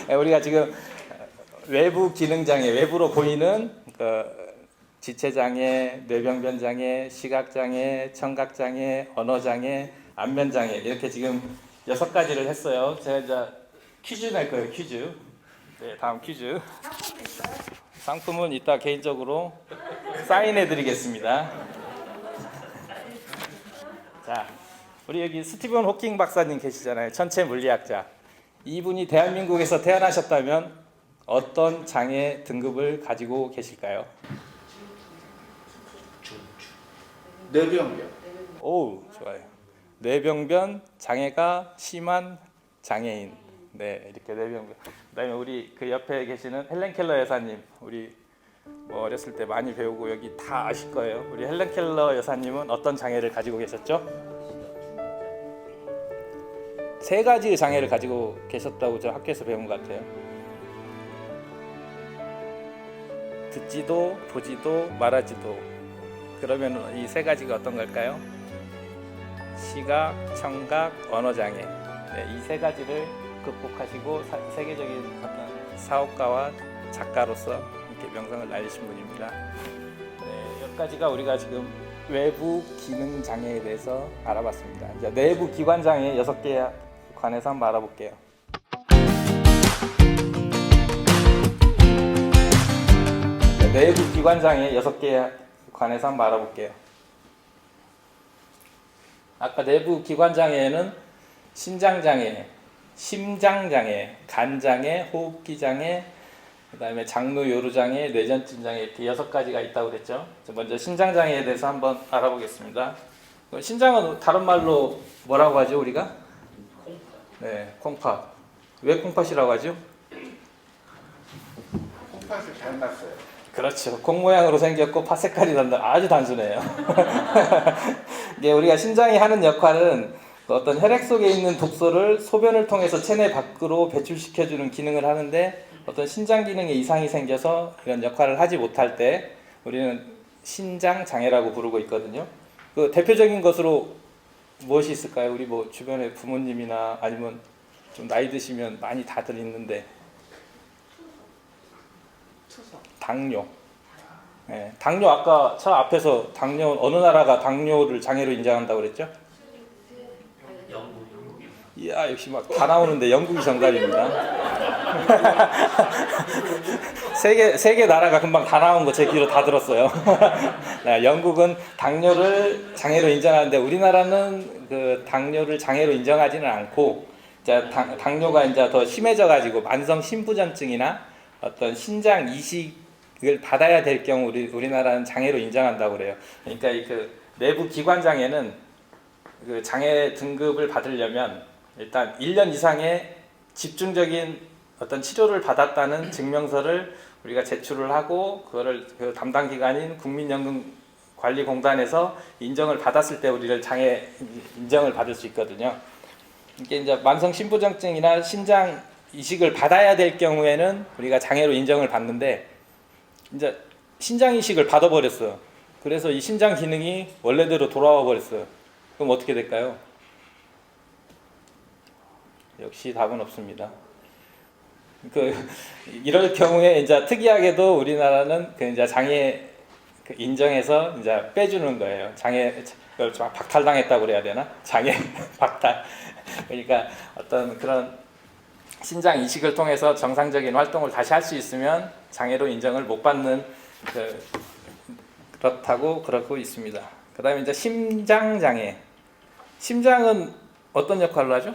우리가 지금 외부 기능장애, 외부로 보이는 지체장애, 뇌병변장애, 시각장애, 청각장애, 언어장애, 안면장애, 이렇게 지금 6가지를 했어요. 제가 이제 퀴즈 낼 거예요. 퀴즈. 네, 다음 퀴즈. 상품은 이따 개인적으로 사인해 드리겠습니다. 자, 우리 여기 스티븐 호킹 박사님 계시잖아요. 천체 물리학자. 이분이 대한민국에서 태어나셨다면 어떤 장애 등급을 가지고 계실까요? 뇌병변. 오, 좋아요. 뇌병변 장애가 심한 장애인. 네, 이렇게 뇌병변. 그다음에 우리 그 옆에 계시는 헬렌 켈러 여사님, 우리 어렸을 때 많이 배우고 여기 다 아실 거예요. 우리 헬렌 켈러 여사님은 어떤 장애를 가지고 계셨죠? 3가지의 장애를 가지고 계셨다고 저 학교에서 배운 것 같아요. 듣지도, 보지도, 말하지도. 그러면 이 3가지가 어떤 걸까요? 시각, 청각, 언어장애. 네, 이 3가지를 극복하시고 세계적인 어떤 사업가와 작가로서 이렇게 명성을 날리신 분입니다. 네, 여기까지가 우리가 지금 외부 기능 장애에 대해서 알아봤습니다. 이제 내부 기관 장애 6개에 관해서 한번 알아볼게요. 내부 기관 장애 6개에 관해서 한번 알아볼게요. 아까 내부 기관 장애에는 신장 장애, 심장 장애, 간 장애, 호흡기 장애, 그다음에 장루 요루 장애, 뇌전증 장애 이렇게 6가지가 있다고 그랬죠. 먼저 신장 장애에 대해서 한번 알아보겠습니다. 신장은 다른 말로 뭐라고 하죠, 우리가? 네, 콩팥. 왜 콩팥이라고 하죠? 콩팥을 잘 났어요. 그렇죠. 콩 모양으로 생겼고 팥 색깔이 난다. 아주 단순해요. 이게 우리가 신장이 하는 역할은 어떤 혈액 속에 있는 독소를 소변을 통해서 체내 밖으로 배출시켜주는 기능을 하는데 어떤 신장 기능에 이상이 생겨서 이런 역할을 하지 못할 때 우리는 신장 장애라고 부르고 있거든요. 그 대표적인 것으로 무엇이 있을까요? 우리 뭐 주변에 부모님이나 아니면 좀 나이 드시면 많이 다들 있는데 당뇨. 네, 당뇨 아까 차 앞에서 당뇨 어느 나라가 당뇨를 장애로 인정한다고 그랬죠? 이야 역시 막 다 나오는데 영국이 정답입니다. 세계 나라가 금방 다 나온 거 제 귀로 다 들었어요. 네, 영국은 당뇨를 장애로 인정하는데 우리나라는 그 당뇨를 장애로 인정하지는 않고 이제 당뇨가 이제 더 심해져 가지고 만성 심부전증이나 어떤 신장 이식을 받아야 될 경우 우리나라는 장애로 인정한다고 그래요. 그러니까 그 내부 기관 장애는 그 장애 등급을 받으려면 일단 1년 이상의 집중적인 어떤 치료를 받았다는 증명서를 우리가 제출을 하고 그거를 그 담당 기관인 국민연금관리공단에서 인정을 받았을 때 우리를 장애 인정을 받을 수 있거든요. 이게 이제 만성 심부전증이나 신장 이식을 받아야 될 경우에는 우리가 장애로 인정을 받는데 이제 신장 이식을 받아버렸어. 그래서 이 신장 기능이 원래대로 돌아와 버렸어요. 그럼 어떻게 될까요? 역시 답은 없습니다. 이럴 경우에 이제 특이하게도 우리나라는 그 이제 장애 인정해서 이제 빼주는 거예요. 장애 그걸 좀 박탈당했다고 그래야 되나? 장애 박탈. 그러니까 어떤 그런 신장 이식을 통해서 정상적인 활동을 다시 할 수 있으면 장애로 인정을 못 받는 그렇고 있습니다. 그다음에 이제 심장 장애. 심장은 어떤 역할을 하죠?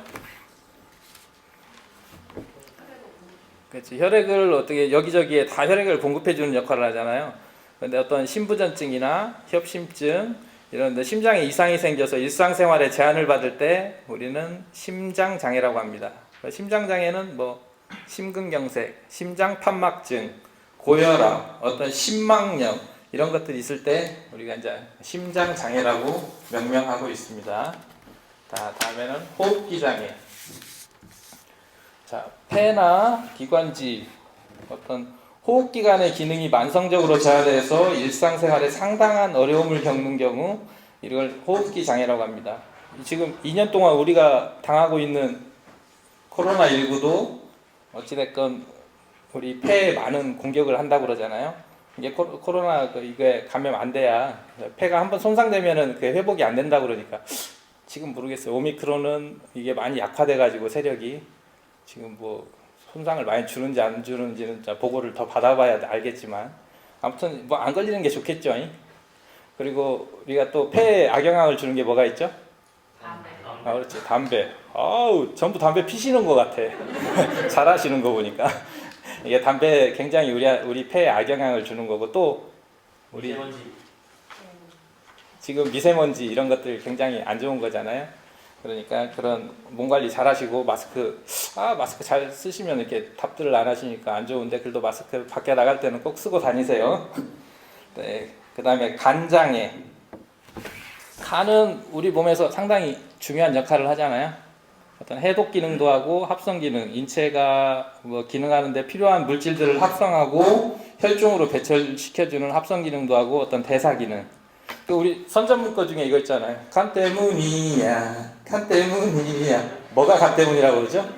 그렇지. 혈액을 어떻게 여기저기에 다 혈액을 공급해 주는 역할을 하잖아요. 그런데 어떤 심부전증이나 협심증 이런 데 심장에 이상이 생겨서 일상생활에 제한을 받을 때 우리는 심장 장애라고 합니다. 심장 장애는 뭐 심근경색, 심장판막증, 고혈압, 어떤 심막염 이런 것들이 있을 때 우리가 이제 심장 장애라고 명명하고 있습니다. 자, 다음에는 호흡기 장애. 자, 폐나 기관지 어떤 호흡기관의 기능이 만성적으로 저하돼서 일상생활에 상당한 어려움을 겪는 경우 이걸 호흡기 장애라고 합니다. 지금 2년 동안 우리가 당하고 있는 코로나19도 어찌됐건 우리 폐에 많은 공격을 한다고 그러잖아요. 이게 코로나 이게 감염 안 돼야 폐가 한번 손상되면은 그 회복이 안 된다고 그러니까 지금 모르겠어요. 오미크론은 이게 많이 약화돼 가지고 세력이 지금 뭐 손상을 많이 주는지 안 주는지는 보고를 더 받아봐야 알겠지만 아무튼 뭐 안 걸리는 게 좋겠죠. 그리고 우리가 또 폐에 악영향을 주는 게 뭐가 있죠? 담배. 아 그렇지 담배. 아우 전부 담배 피시는 것 같아. 잘하시는 거 보니까 이게 담배 굉장히 우리 폐에 악영향을 주는 거고 또 우리 미세먼지. 지금 미세먼지 이런 것들 굉장히 안 좋은 거잖아요. 그러니까 그런 몸 관리 잘 하시고 마스크 잘 쓰시면 이렇게 답들을 안 하시니까 안 좋은데 그래도 마스크 밖에 나갈 때는 꼭 쓰고 다니세요. 네. 그다음에 간장애. 간은 우리 몸에서 상당히 중요한 역할을 하잖아요. 어떤 해독 기능도 하고 합성 기능, 인체가 뭐 기능하는데 필요한 물질들을 합성하고 혈중으로 배출시켜주는 합성 기능도 하고 어떤 대사 기능. 우리 선전문구 중에 이거 있잖아요. 간 때문이야. 뭐가 간 때문이라고 그러죠?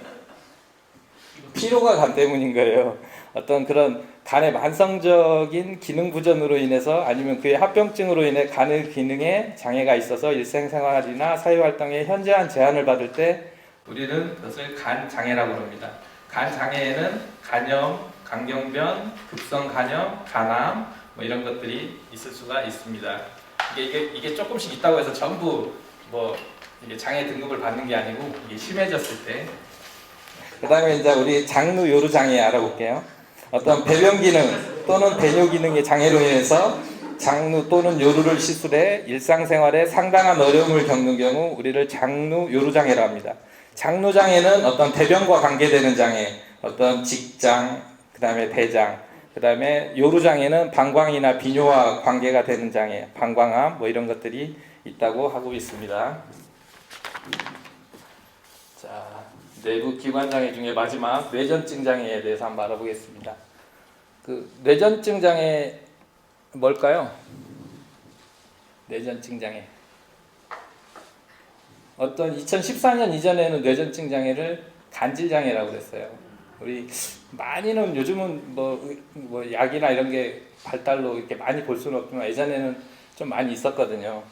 피로가 간 때문인 거예요. 어떤 그런 간의 만성적인 기능 부전으로 인해서 아니면 그의 합병증으로 인해 간의 기능에 장애가 있어서 일생생활이나 사회활동에 현저한 제한을 받을 때 우리는 그것을 간 장애라고 합니다. 간 장애에는 간염, 광경변, 급성 간염, 간암 뭐 이런 것들이 있을 수가 있습니다. 이게 조금씩 있다고 해서 전부 뭐 이게 장애 등급을 받는 게 아니고 이게 심해졌을 때. 그다음에 이제 우리 장루 요루 장애 알아볼게요. 어떤 배변 기능 또는 배뇨 기능의 장애로 인해서 장루 또는 요루를 시술해 일상생활에 상당한 어려움을 겪는 경우 우리를 장루 요루 장애라고 합니다. 장루 장애는 어떤 배변과 관계되는 장애, 어떤 직장, 그다음에 대장, 그다음에 요루 장애는 방광이나 비뇨와 관계가 되는 장애, 방광암 뭐 이런 것들이 있다고 하고 있습니다. 자, 내부 기관 장애 중에 마지막 뇌전증 장애에 대해서 한번 알아보겠습니다. 그 뇌전증 장애 뭘까요? 뇌전증 장애. 어떤 2014년 이전에는 뇌전증 장애를 간질 장애라고 그랬어요. 우리 많이는 요즘은 뭐 약이나 이런 게 발달로 이렇게 많이 볼 수는 없지만 예전에는 좀 많이 있었거든요.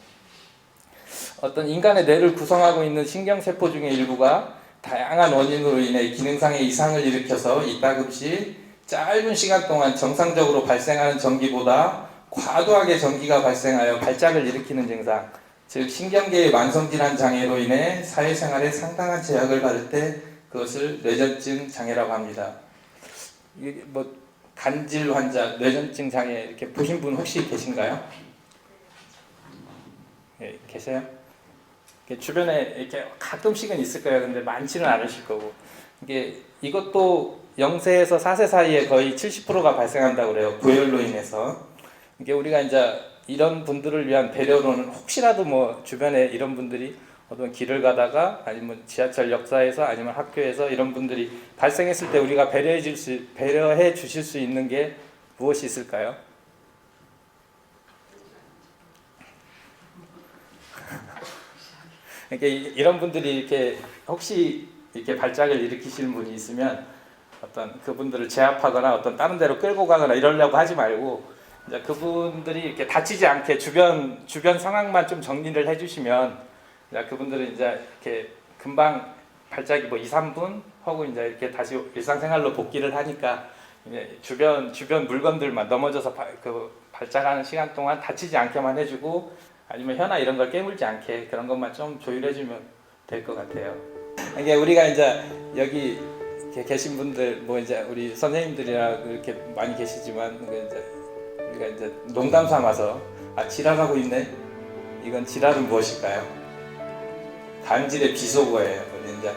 어떤 인간의 뇌를 구성하고 있는 신경세포 중의 일부가 다양한 원인으로 인해 기능상의 이상을 일으켜서 이따금씩 짧은 시간 동안 정상적으로 발생하는 전기보다 과도하게 전기가 발생하여 발작을 일으키는 증상, 즉 신경계의 만성질환 장애로 인해 사회생활에 상당한 제약을 받을 때 그것을 뇌전증 장애라고 합니다. 이게 뭐 간질 환자, 뇌전증 장애 이렇게 보신 분 혹시 계신가요? 예, 계세요? 주변에 이렇게 가끔씩은 있을 거예요. 근데 많지는 않으실 거고. 이것도 0세에서 4세 사이에 거의 70%가 발생한다고 그래요. 고열로 인해서. 이게 우리가 이제 이런 분들을 위한 배려로는 혹시라도 뭐 주변에 이런 분들이 어떤 길을 가다가 아니면 지하철 역사에서 아니면 학교에서 이런 분들이 발생했을 때 우리가 배려해 주실 수 있는 게 무엇이 있을까요? 그러니까 이런 분들이 이렇게 혹시 이렇게 발작을 일으키시는 분이 있으면 어떤 그분들을 제압하거나 어떤 다른 데로 끌고 가거나 이러려고 하지 말고 이제 그분들이 이렇게 다치지 않게 주변 상황만 좀 정리를 해주시면 이제 그분들은 이제 이렇게 금방 발작이 뭐 2, 3분 하고 이제 이렇게 다시 일상생활로 복귀를 하니까 이제 주변 물건들만 넘어져서 발작하는 시간 동안 다치지 않게만 해주고 아니면 혀나 이런 걸 깨물지 않게 그런 것만 좀 조율해주면 될 것 같아요. 이게 우리가 이제 여기 이렇게 계신 분들 뭐 이제 우리 선생님들이라 이렇게 많이 계시지만 우리가 이제 농담 삼아서 지랄하고 있네. 이건 지랄은 무엇일까요? 간질의 비속어예요. 우리 이제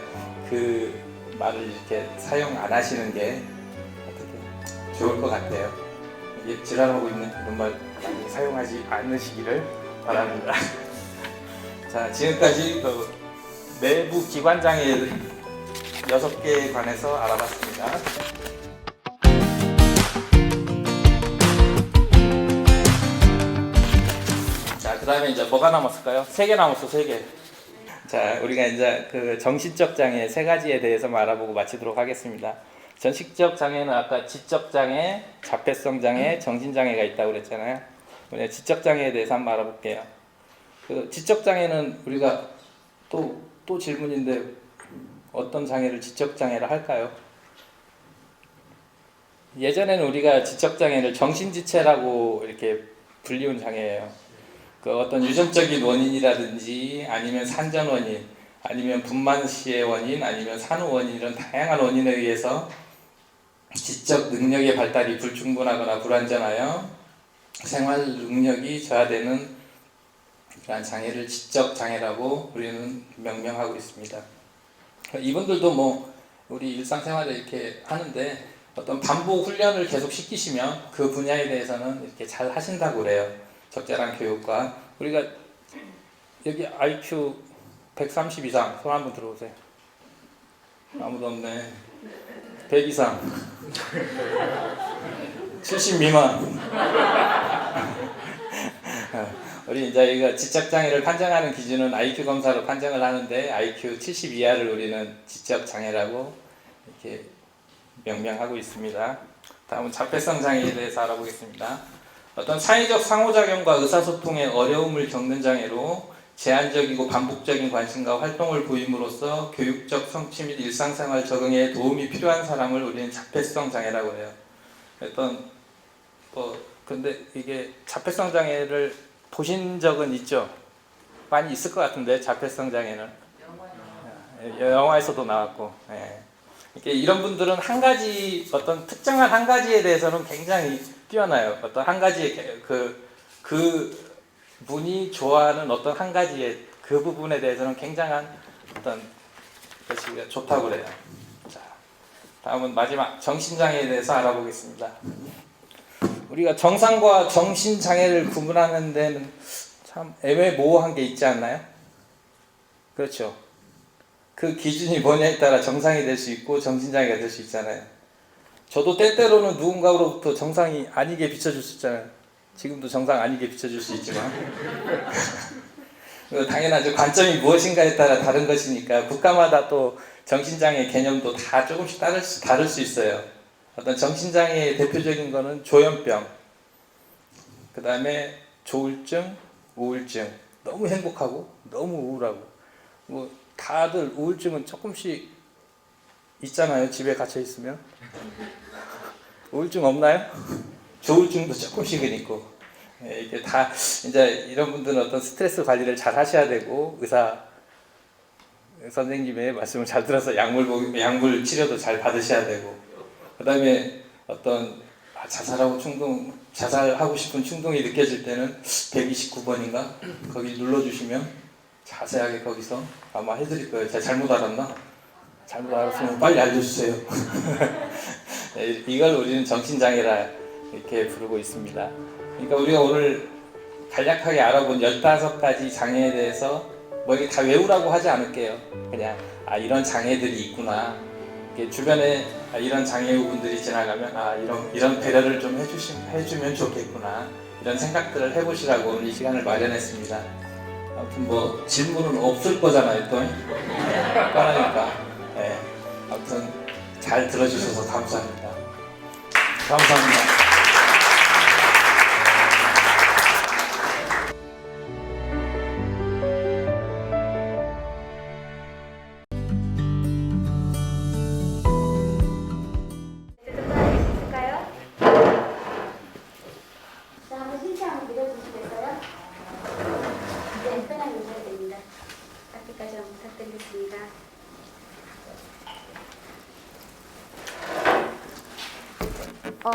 그 말을 이렇게 사용 안 하시는 게 어떻게 좋을 것 같아요. 이게 지랄하고 있네 이런 말 많이 사용하지 않으시기를 바랍니다. 자, 지금까지 내부 기관 장애 6개에 관해서 알아봤습니다. 자, 그다음에 이제 뭐가 남았을까요? 3개 남았어, 3개. 자, 우리가 이제 그 정신적 장애 3가지에 대해서만 알아보고 마치도록 하겠습니다. 정신적 장애는 아까 지적 장애, 자폐성 장애, 정신 장애가 있다고 그랬잖아요. 우리가 지적 장애에 대해서 한번 알아볼게요. 그 지적 장애는 우리가 또 질문인데 어떤 장애를 지적 장애라 할까요? 예전에는 우리가 지적 장애를 정신지체라고 이렇게 불리운 장애예요. 그 어떤 유전적인 원인이라든지 아니면 산전 원인, 아니면 분만시의 원인, 아니면 산후 원인 이런 다양한 원인에 의해서 지적 능력의 발달이 불충분하거나 불완전하여 생활 능력이 저하되는 그러한 장애를 지적 장애라고 우리는 명명하고 있습니다. 이분들도 뭐 우리 일상생활에 이렇게 하는데 어떤 반복 훈련을 계속 시키시면 그 분야에 대해서는 이렇게 잘 하신다고 그래요. 적절한 교육과. 우리가 여기 IQ 130 이상 손 한번 들어보세요. 아무도 없네. 100 이상 70 미만. 우리 이제 이거 지적 장애를 판정하는 기준은 IQ 검사로 판정을 하는데 IQ 70 이하를 우리는 지적 장애라고 이렇게 명명하고 있습니다. 다음은 자폐성 장애에 대해서 알아보겠습니다. 어떤 사회적 상호작용과 의사소통에 어려움을 겪는 장애로 제한적이고 반복적인 관심과 활동을 보임으로써 교육적 성취 및 일상생활 적응에 도움이 필요한 사람을 우리는 자폐성 장애라고 해요. 근데 이게 자폐성 장애를 보신 적은 있죠? 많이 있을 것 같은데 자폐성 장애는 영화에서도 나왔고, 예. 이렇게 이런 분들은 한 가지 어떤 특정한 한 가지에 대해서는 굉장히 뛰어나요. 어떤 한 가지의 그 분이 좋아하는 어떤 한 가지의 그 부분에 대해서는 굉장한 어떤 것이 좋다고 그래요. 자, 다음은 마지막 정신장애에 대해서 알아보겠습니다. 우리가 정상과 정신장애를 구분하는 데는 참 애매모호한 게 있지 않나요? 그렇죠. 그 기준이 뭐냐에 따라 정상이 될 수 있고 정신장애가 될 수 있잖아요. 저도 때때로는 누군가로부터 정상이 아니게 비춰줄 수 있잖아요. 지금도 정상 아니게 비춰줄 수 있지만 당연하죠. 관점이 무엇인가에 따라 다른 것이니까 국가마다 또 정신장애 개념도 다 조금씩 다를 수 있어요. 어떤 정신장애의 대표적인 거는 조현병, 그 다음에 조울증, 우울증. 너무 행복하고 너무 우울하고 뭐 다들 우울증은 조금씩 있잖아요. 집에 갇혀 있으면. 우울증 없나요? 조울증도 조금씩은 있고. 예, 이게 다 이제 이런 분들은 어떤 스트레스 관리를 잘 하셔야 되고 의사 선생님의 말씀을 잘 들어서 약물 치료도 잘 받으셔야 되고, 그다음에 어떤 자살하고 싶은 충동이 느껴질 때는 129번인가 거기 눌러주시면 자세하게 거기서 아마 해드릴 거예요. 제가 잘못 알았나? 잘못 알았으면 빨리 알려주세요. 네, 이걸 우리는 정신장애라 이렇게 부르고 있습니다. 그러니까 우리가 오늘 간략하게 알아본 15가지 장애에 대해서 뭐 이게 다 외우라고 하지 않을게요. 그냥 이런 장애들이 있구나. 주변에 이런 장애우분들이 지나가면 이런 배려를 좀 해주면 좋겠구나. 이런 생각들을 해보시라고 오늘 이 시간을 마련했습니다. 아무튼 뭐 질문은 없을 거잖아요, 또. 그러니까 네. 아무튼 잘 들어주셔서 감사합니다. 감사합니다.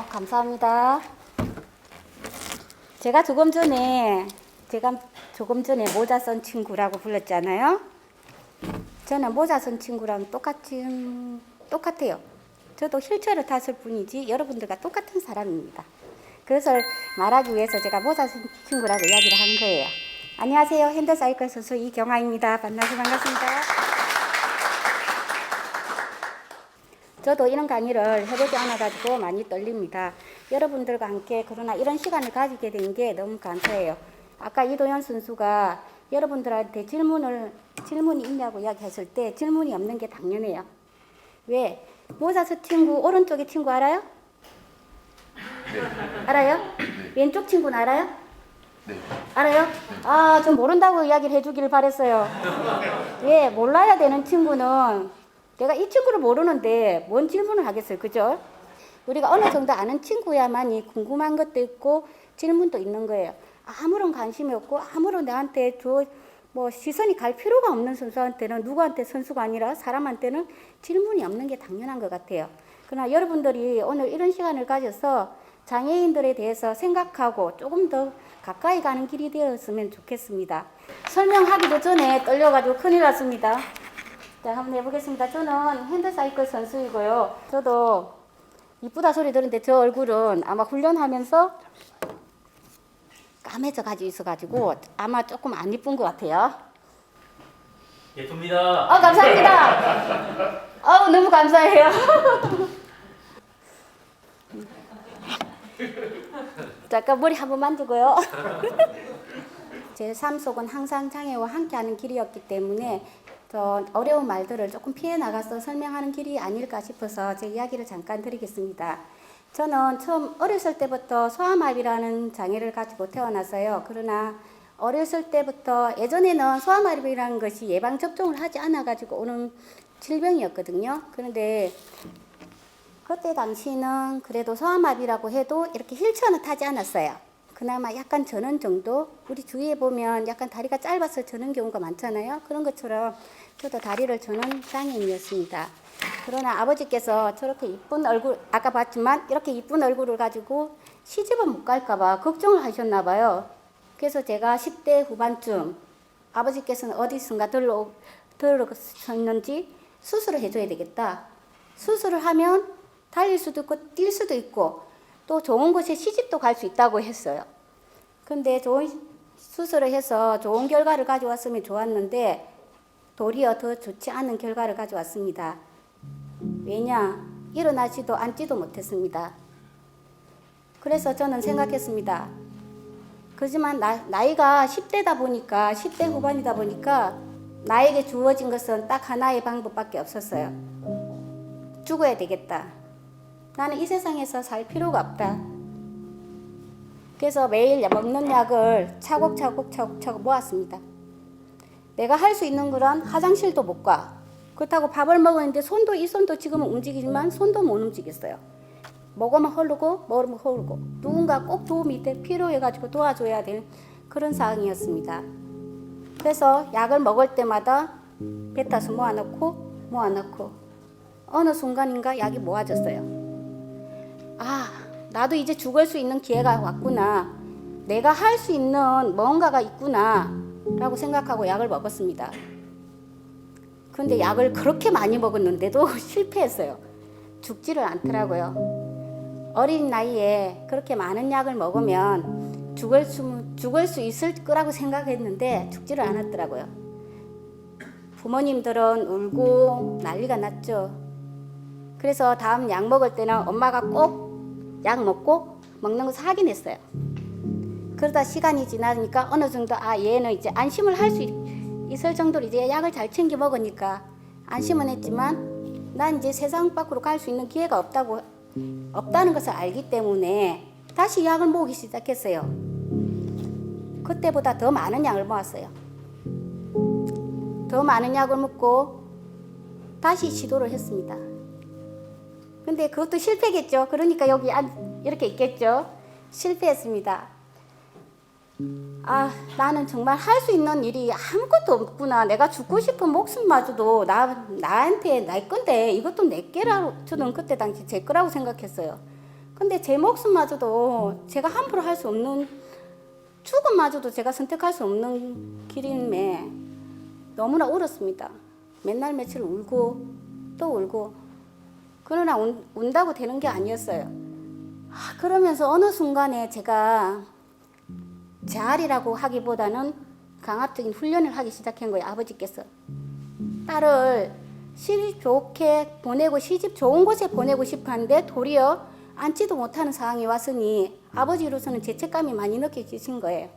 감사합니다. 제가 조금 전에 모자 쓴 친구라고 불렀잖아요. 저는 모자 쓴 친구랑 똑같아요. 저도 휠체어를 탔을 뿐이지 여러분들과 똑같은 사람입니다. 그것을 말하기 위해서 제가 모자 쓴 친구라고 이야기를 한 거예요. 안녕하세요. 핸드사이클 선수 이경아입니다. 만나서 반갑습니다. 저도 이런 강의를 해보지 않아가지고 많이 떨립니다. 여러분들과 함께 그러나 이런 시간을 가지게 된 게 너무 감사해요. 아까 이도현 선수가 여러분들한테 질문이 있냐고 이야기했을 때 질문이 없는 게 당연해요. 왜? 모자스 친구 오른쪽에 친구 알아요? 네. 알아요? 네. 왼쪽 친구는 알아요? 네. 알아요? 좀 모른다고 이야기를 해주길 바랬어요. 왜? 몰라야 되는 친구는 내가 이 친구를 모르는데 뭔 질문을 하겠어요. 그죠? 우리가 어느 정도 아는 친구야만이 궁금한 것도 있고 질문도 있는 거예요. 아무런 관심이 없고 아무런 나한테 시선이 갈 필요가 없는 선수한테는 누구한테 선수가 아니라 사람한테는 질문이 없는 게 당연한 것 같아요. 그러나 여러분들이 오늘 이런 시간을 가져서 장애인들에 대해서 생각하고 조금 더 가까이 가는 길이 되었으면 좋겠습니다. 설명하기도 전에 떨려가지고 큰일 났습니다. 자, 한번 해보겠습니다. 저는 핸드사이클 선수이고요. 저도 이쁘다 소리 들었는데 저 얼굴은 아마 훈련하면서 까매져 가지고 있어가지고 아마 조금 안 이쁜 것 같아요. 예쁩니다. 감사합니다. 너무 감사해요. 잠깐 머리 한번 만지고요. 제 삶 속은 항상 장애와 함께하는 길이었기 때문에 더 어려운 말들을 조금 피해 나가서 설명하는 길이 아닐까 싶어서 제 이야기를 잠깐 드리겠습니다. 저는 처음 어렸을 때부터 소아마비라는 장애를 가지고 태어났어요. 그러나 어렸을 때부터 예전에는 소아마비라는 것이 예방접종을 하지 않아가지고 오는 질병이었거든요. 그런데 그때 당시는 그래도 소아마비라고 해도 이렇게 휠체어는 타지 않았어요. 그나마 약간 저는 정도, 우리 주위에 보면 약간 다리가 짧아서 저는 경우가 많잖아요. 그런 것처럼 저도 다리를 저는 장애인이었습니다. 그러나 아버지께서 저렇게 이쁜 얼굴, 아까 봤지만 이렇게 이쁜 얼굴을 가지고 시집을 못 갈까봐 걱정을 하셨나 봐요. 그래서 제가 10대 후반쯤 아버지께서는 어디선가 들어오셨는지 수술을 해줘야 되겠다. 수술을 하면 달릴 수도 있고 뛸 수도 있고 또 좋은 곳에 시집도 갈 수 있다고 했어요. 근데 좋은 수술을 해서 좋은 결과를 가져왔으면 좋았는데 도리어 더 좋지 않은 결과를 가져왔습니다. 왜냐? 일어나지도 앉지도 못했습니다. 그래서 저는 생각했습니다. 그렇지만 나이가 10대다 보니까 10대 후반이다 보니까 나에게 주어진 것은 딱 하나의 방법밖에 없었어요. 죽어야 되겠다. 나는 이 세상에서 살 필요가 없다. 그래서 매일 먹는 약을 차곡차곡 모았습니다. 내가 할 수 있는 거란 화장실도 못 가. 그렇다고 밥을 먹었는데 이 손도 지금은 움직이지만 손도 못 움직였어요. 먹으면 흐르고 먹으면 흐르고 누군가 꼭 도움이 필요해가지고 도와줘야 될 그런 상황이었습니다. 그래서 약을 먹을 때마다 뱉어서 모아놓고 어느 순간인가 약이 모아졌어요. 아, 나도 이제 죽을 수 있는 기회가 왔구나. 내가 할 수 있는 뭔가가 있구나 라고 생각하고 약을 먹었습니다. 근데 약을 그렇게 많이 먹었는데도 실패했어요. 죽지를 않더라고요. 어린 나이에 그렇게 많은 약을 먹으면 죽을 수 있을 거라고 생각했는데 죽지를 않았더라고요. 부모님들은 울고 난리가 났죠. 그래서 다음 약 먹을 때는 엄마가 꼭 약 먹고 먹는 것을 확인했어요. 그러다 시간이 지나니까 어느 정도 얘는 이제 안심을 할 수 있을 정도로 이제 약을 잘 챙겨 먹으니까 안심은 했지만 난 이제 세상 밖으로 갈 수 있는 기회가 없다는 것을 알기 때문에 다시 약을 모으기 시작했어요. 그때보다 더 많은 약을 모았어요. 더 많은 약을 먹고 다시 시도를 했습니다. 근데 그것도 실패겠죠. 그러니까 여기 이렇게 있겠죠. 실패했습니다. 나는 정말 할 수 있는 일이 아무것도 없구나. 내가 죽고 싶은 목숨마저도 나한테 내 건데 이것도 내 게라고 저는 그때 당시 제 거라고 생각했어요. 근데 제 목숨마저도 제가 함부로 할 수 없는 죽음마저도 제가 선택할 수 없는 길임에 너무나 울었습니다. 맨날 며칠 울고 또 울고. 그러나 운다고 되는 게 아니었어요. 그러면서 어느 순간에 제가 재활이라고 하기보다는 강압적인 훈련을 하기 시작한 거예요. 아버지께서 딸을 시집 좋게 보내고 시집 좋은 곳에 보내고 싶었는데 도리어 앉지도 못하는 상황이 왔으니 아버지로서는 죄책감이 많이 느껴지신 거예요.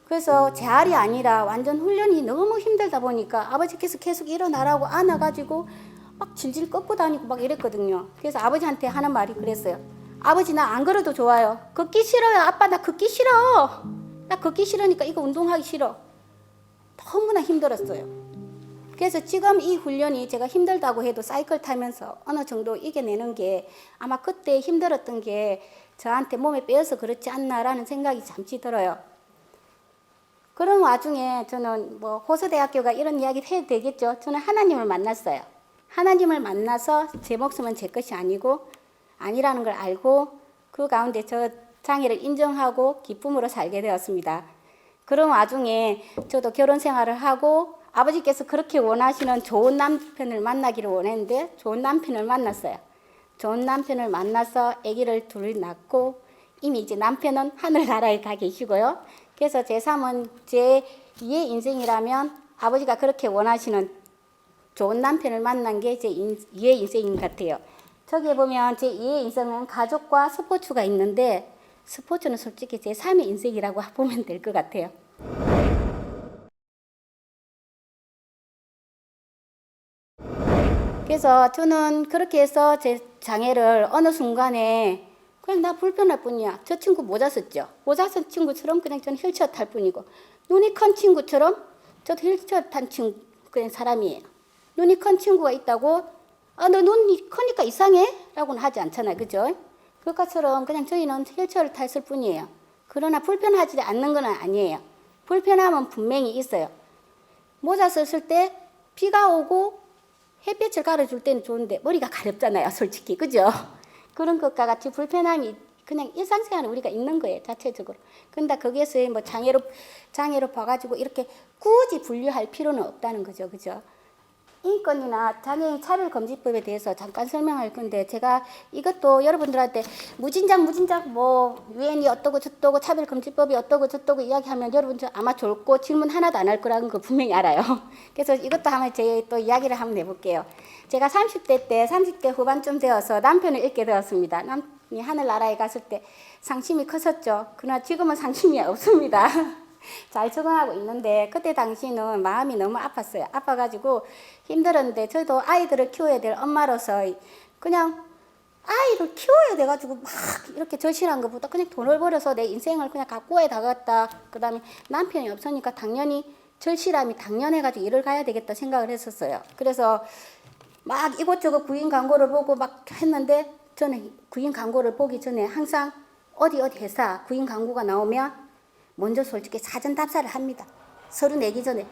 그래서 재활이 아니라 완전 훈련이 너무 힘들다 보니까 아버지께서 계속 일어나라고 안아가지고 막 질질 꺾고 다니고 막 이랬거든요. 그래서 아버지한테 하는 말이 그랬어요. 아버지 나 안 걸어도 좋아요. 걷기 싫어요. 아빠 나 걷기 싫어. 나 걷기 싫으니까 이거 운동하기 싫어. 너무나 힘들었어요. 그래서 지금 이 훈련이 제가 힘들다고 해도 사이클 타면서 어느 정도 이겨내는 게 아마 그때 힘들었던 게 저한테 몸에 빼어서 그렇지 않나라는 생각이 잠시 들어요. 그런 와중에 저는 호서대학교가 이런 이야기를 해도 되겠죠. 저는 하나님을 만났어요. 하나님을 만나서 제 목숨은 제 것이 아니라는 걸 알고 그 가운데 저 장애를 인정하고 기쁨으로 살게 되었습니다. 그런 와중에 저도 결혼 생활을 하고 아버지께서 그렇게 원하시는 좋은 남편을 만나기를 원했는데 좋은 남편을 만났어요. 좋은 남편을 만나서 아기를 둘 낳고 이미 이제 남편은 하늘나라에 가 계시고요. 그래서 제 삶은 제 2의 인생이라면 아버지가 그렇게 원하시는 좋은 남편을 만난 게 제 2의 인생인 것 같아요. 저기에 보면 제 2의 인생은 가족과 스포츠가 있는데 스포츠는 솔직히 제 3의 인생이라고 보면 될 것 같아요. 그래서 저는 그렇게 해서 제 장애를 어느 순간에 그냥 나 불편할 뿐이야. 저 친구 모자 썼죠. 모자 쓴 친구처럼 그냥 저는 휠체어 탈 뿐이고 눈이 큰 친구처럼 저도 휠체어 탄 친구 그냥 사람이에요. 눈이 큰 친구가 있다고 아, 너 눈이 크니까 이상해? 라고는 하지 않잖아요. 그죠? 그것처럼 그냥 저희는 휠체어를 탔을 뿐이에요. 그러나 불편하지 않는 건 아니에요. 불편함은 분명히 있어요. 모자 썼을 때 비가 오고 햇빛을 가려줄 때는 좋은데 머리가 가렵잖아요. 솔직히. 그죠? 그런 것과 같이 불편함이 그냥 일상생활에 우리가 있는 거예요. 자체적으로. 근데 거기에서 뭐 장애로 봐가지고 이렇게 굳이 분류할 필요는 없다는 거죠. 그죠? 인권이나 장애인 차별금지법에 대해서 잠깐 설명할 건데 제가 이것도 여러분들한테 무진장 뭐 유엔이 어떠고 저떠고 차별금지법이 어떠고 저떠고 이야기하면 여러분들 아마 졸고 질문 하나도 안 할 거라는 거 분명히 알아요. 그래서 이것도 한번 제 또 이야기를 한번 해볼게요. 제가 30대 후반쯤 되어서 남편을 잃게 되었습니다. 남편이 하늘나라에 갔을 때 상심이 컸었죠. 그러나 지금은 상심이 없습니다. 잘 적응하고 있는데 그때 당시는 마음이 너무 아팠어요. 아파가지고 힘들었는데 저도 아이들을 키워야 될 엄마로서 그냥 아이를 키워야 돼가지고 막 이렇게 절실한 것보다 그냥 돈을 벌어서 내 인생을 그냥 각고에 다갔다. 그 다음에 남편이 없으니까 당연히 절실함이 당연해가지고 일을 가야 되겠다 생각을 했었어요. 그래서 막 이곳저곳 구인 광고를 보고 막 했는데 저는 구인 광고를 보기 전에 항상 어디 회사 구인 광고가 나오면 먼저 솔직히 사전 답사를 합니다. 서류 내기 전에.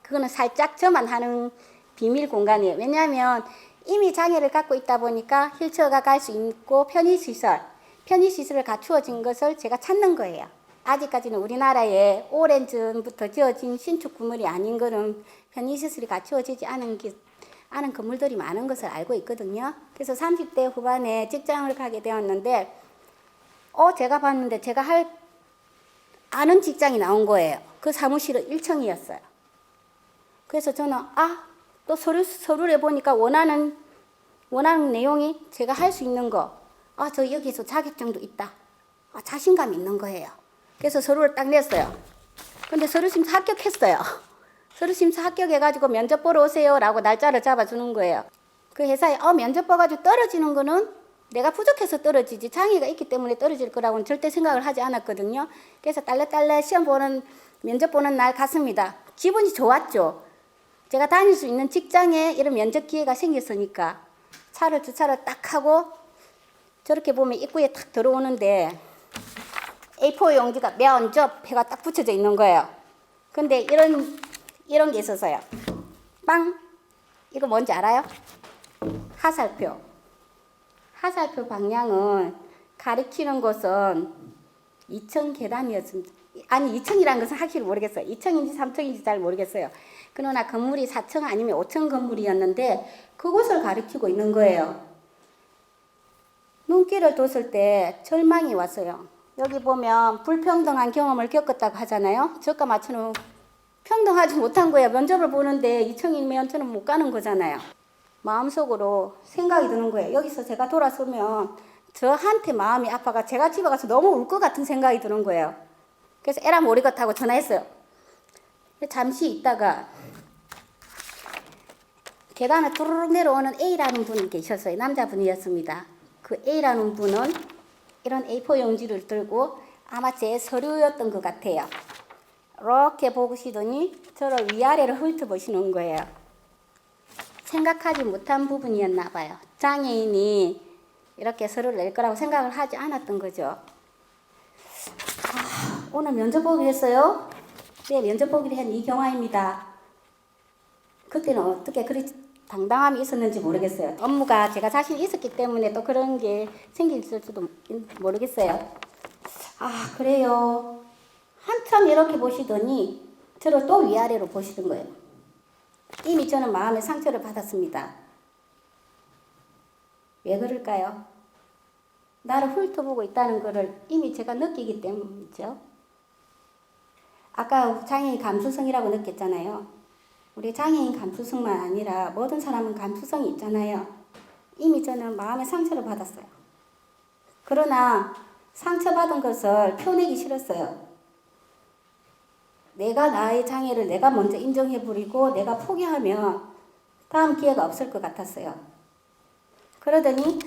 그거는 살짝 저만 하는 비밀 공간이에요. 왜냐하면 이미 장애를 갖고 있다 보니까 휠체어가 갈 수 있고 편의시설을 갖추어진 것을 제가 찾는 거예요. 아직까지는 우리나라에 오랜 전부터 지어진 신축 건물이 아닌 거는 편의시설이 갖추어지지 않은 건물들이 많은 것을 알고 있거든요. 그래서 30대 후반에 직장을 가게 되었는데 제가 봤는데 제가 아는 직장이 나온 거예요. 그 사무실은 1층이었어요. 그래서 저는 또 서류를 보니까 원하는 내용이 제가 할 수 있는 거, 저 여기서 자격증도 있다. 자신감 있는 거예요. 그래서 서류를 딱 냈어요. 근데 서류심사 합격했어요. 서류심사 합격해가지고 면접 보러 오세요라고 날짜를 잡아주는 거예요. 그 회사에 면접 봐가지고 떨어지는 거는 내가 부족해서 떨어지지 장애가 있기 때문에 떨어질 거라고는 절대 생각을 하지 않았거든요. 그래서 딸래딸래 면접 보는 날 갔습니다. 기분이 좋았죠. 제가 다닐 수 있는 직장에 이런 면접 기회가 생겼으니까 주차를 딱 하고 저렇게 보면 입구에 딱 들어오는데 A4 용지가 면접 해가 딱 붙여져 있는 거예요. 근데 이런 게 있었어요. 빵! 이거 뭔지 알아요? 하살표 방향은 가리키는 곳은 2층 계단이었습니다. 아니 2층이라는 것은 확실히 모르겠어요. 2층인지 3층인지 잘 모르겠어요. 그러나 건물이 4층 아니면 5층 건물이었는데 그곳을 가리키고 있는 거예요. 눈길을 뒀을 때 절망이 왔어요. 여기 보면 불평등한 경험을 겪었다고 하잖아요. 저가 맞춰는 평등하지 못한 거예요. 면접을 보는데 2층이면 저는 못 가는 거잖아요. 마음속으로 생각이 드는 거예요. 여기서 제가 돌아서면 저한테 마음이 아파가 제가 집에 가서 너무 울 것 같은 생각이 드는 거예요. 그래서 에라 모르겠다고 전화했어요. 잠시 있다가 계단을 tururu룩 내려오는 A라는 분이 계셨어요. 남자분이었습니다. 그 A라는 분은 이런 A4 용지를 들고 아마 제 서류였던 것 같아요. 이렇게 보시더니 저를 위아래로 훑어보시는 거예요. 생각하지 못한 부분이었나 봐요. 장애인이 이렇게 서류를 낼 거라고 생각을 하지 않았던 거죠. 오늘 면접 보기로 했어요? 네, 면접 보기로 한 이경화입니다. 그때는 어떻게 그리 당당함이 있었는지 모르겠어요. 업무가 제가 자신 있었기 때문에 또 그런 게 생길지도 모르겠어요. 그래요. 한참 이렇게 보시더니 저를 또 위아래로 보시던 거예요. 이미 저는 마음에 상처를 받았습니다. 왜 그럴까요? 나를 훑어보고 있다는 것을 이미 제가 느끼기 때문이죠. 아까 장애인 감수성이라고 느꼈잖아요. 우리 장애인 감수성만 아니라 모든 사람은 감수성이 있잖아요. 이미 저는 마음에 상처를 받았어요. 그러나 상처받은 것을 표내기 싫었어요. 내가 나의 장애를 내가 먼저 인정해버리고 내가 포기하면 다음 기회가 없을 것 같았어요. 그러더니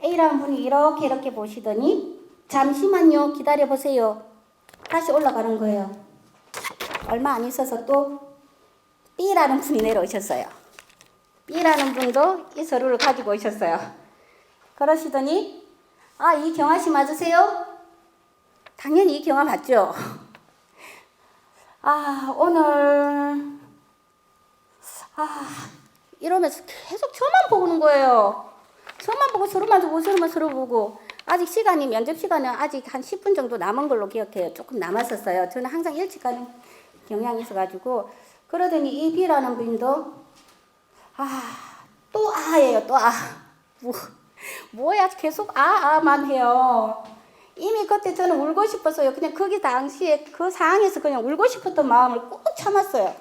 A라는 분이 이렇게 보시더니 잠시만요 기다려보세요. 다시 올라가는 거예요. 얼마 안 있어서 또 B라는 분이 내려오셨어요. B라는 분도 이 서류를 가지고 오셨어요. 그러시더니 아, 이경아 씨 맞으세요? 당연히 이경아 맞죠? 아, 오늘 이러면서 계속 저만 보는 거예요. 저만 보고 서로만 보고 서로만 서로 보고 아직 시간이 면접 시간은 아직 한 10분 정도 남은 걸로 기억해요. 조금 남았었어요. 저는 항상 일찍 가는 경향이 있어가지고 그러더니 이 B라는 분도 또 아예요. 또 뭐야 계속 아만 해요. 이미 그때 저는 울고 싶었어요. 그냥 거기 당시에 그 상황에서 그냥 울고 싶었던 마음을 꾹 참았어요.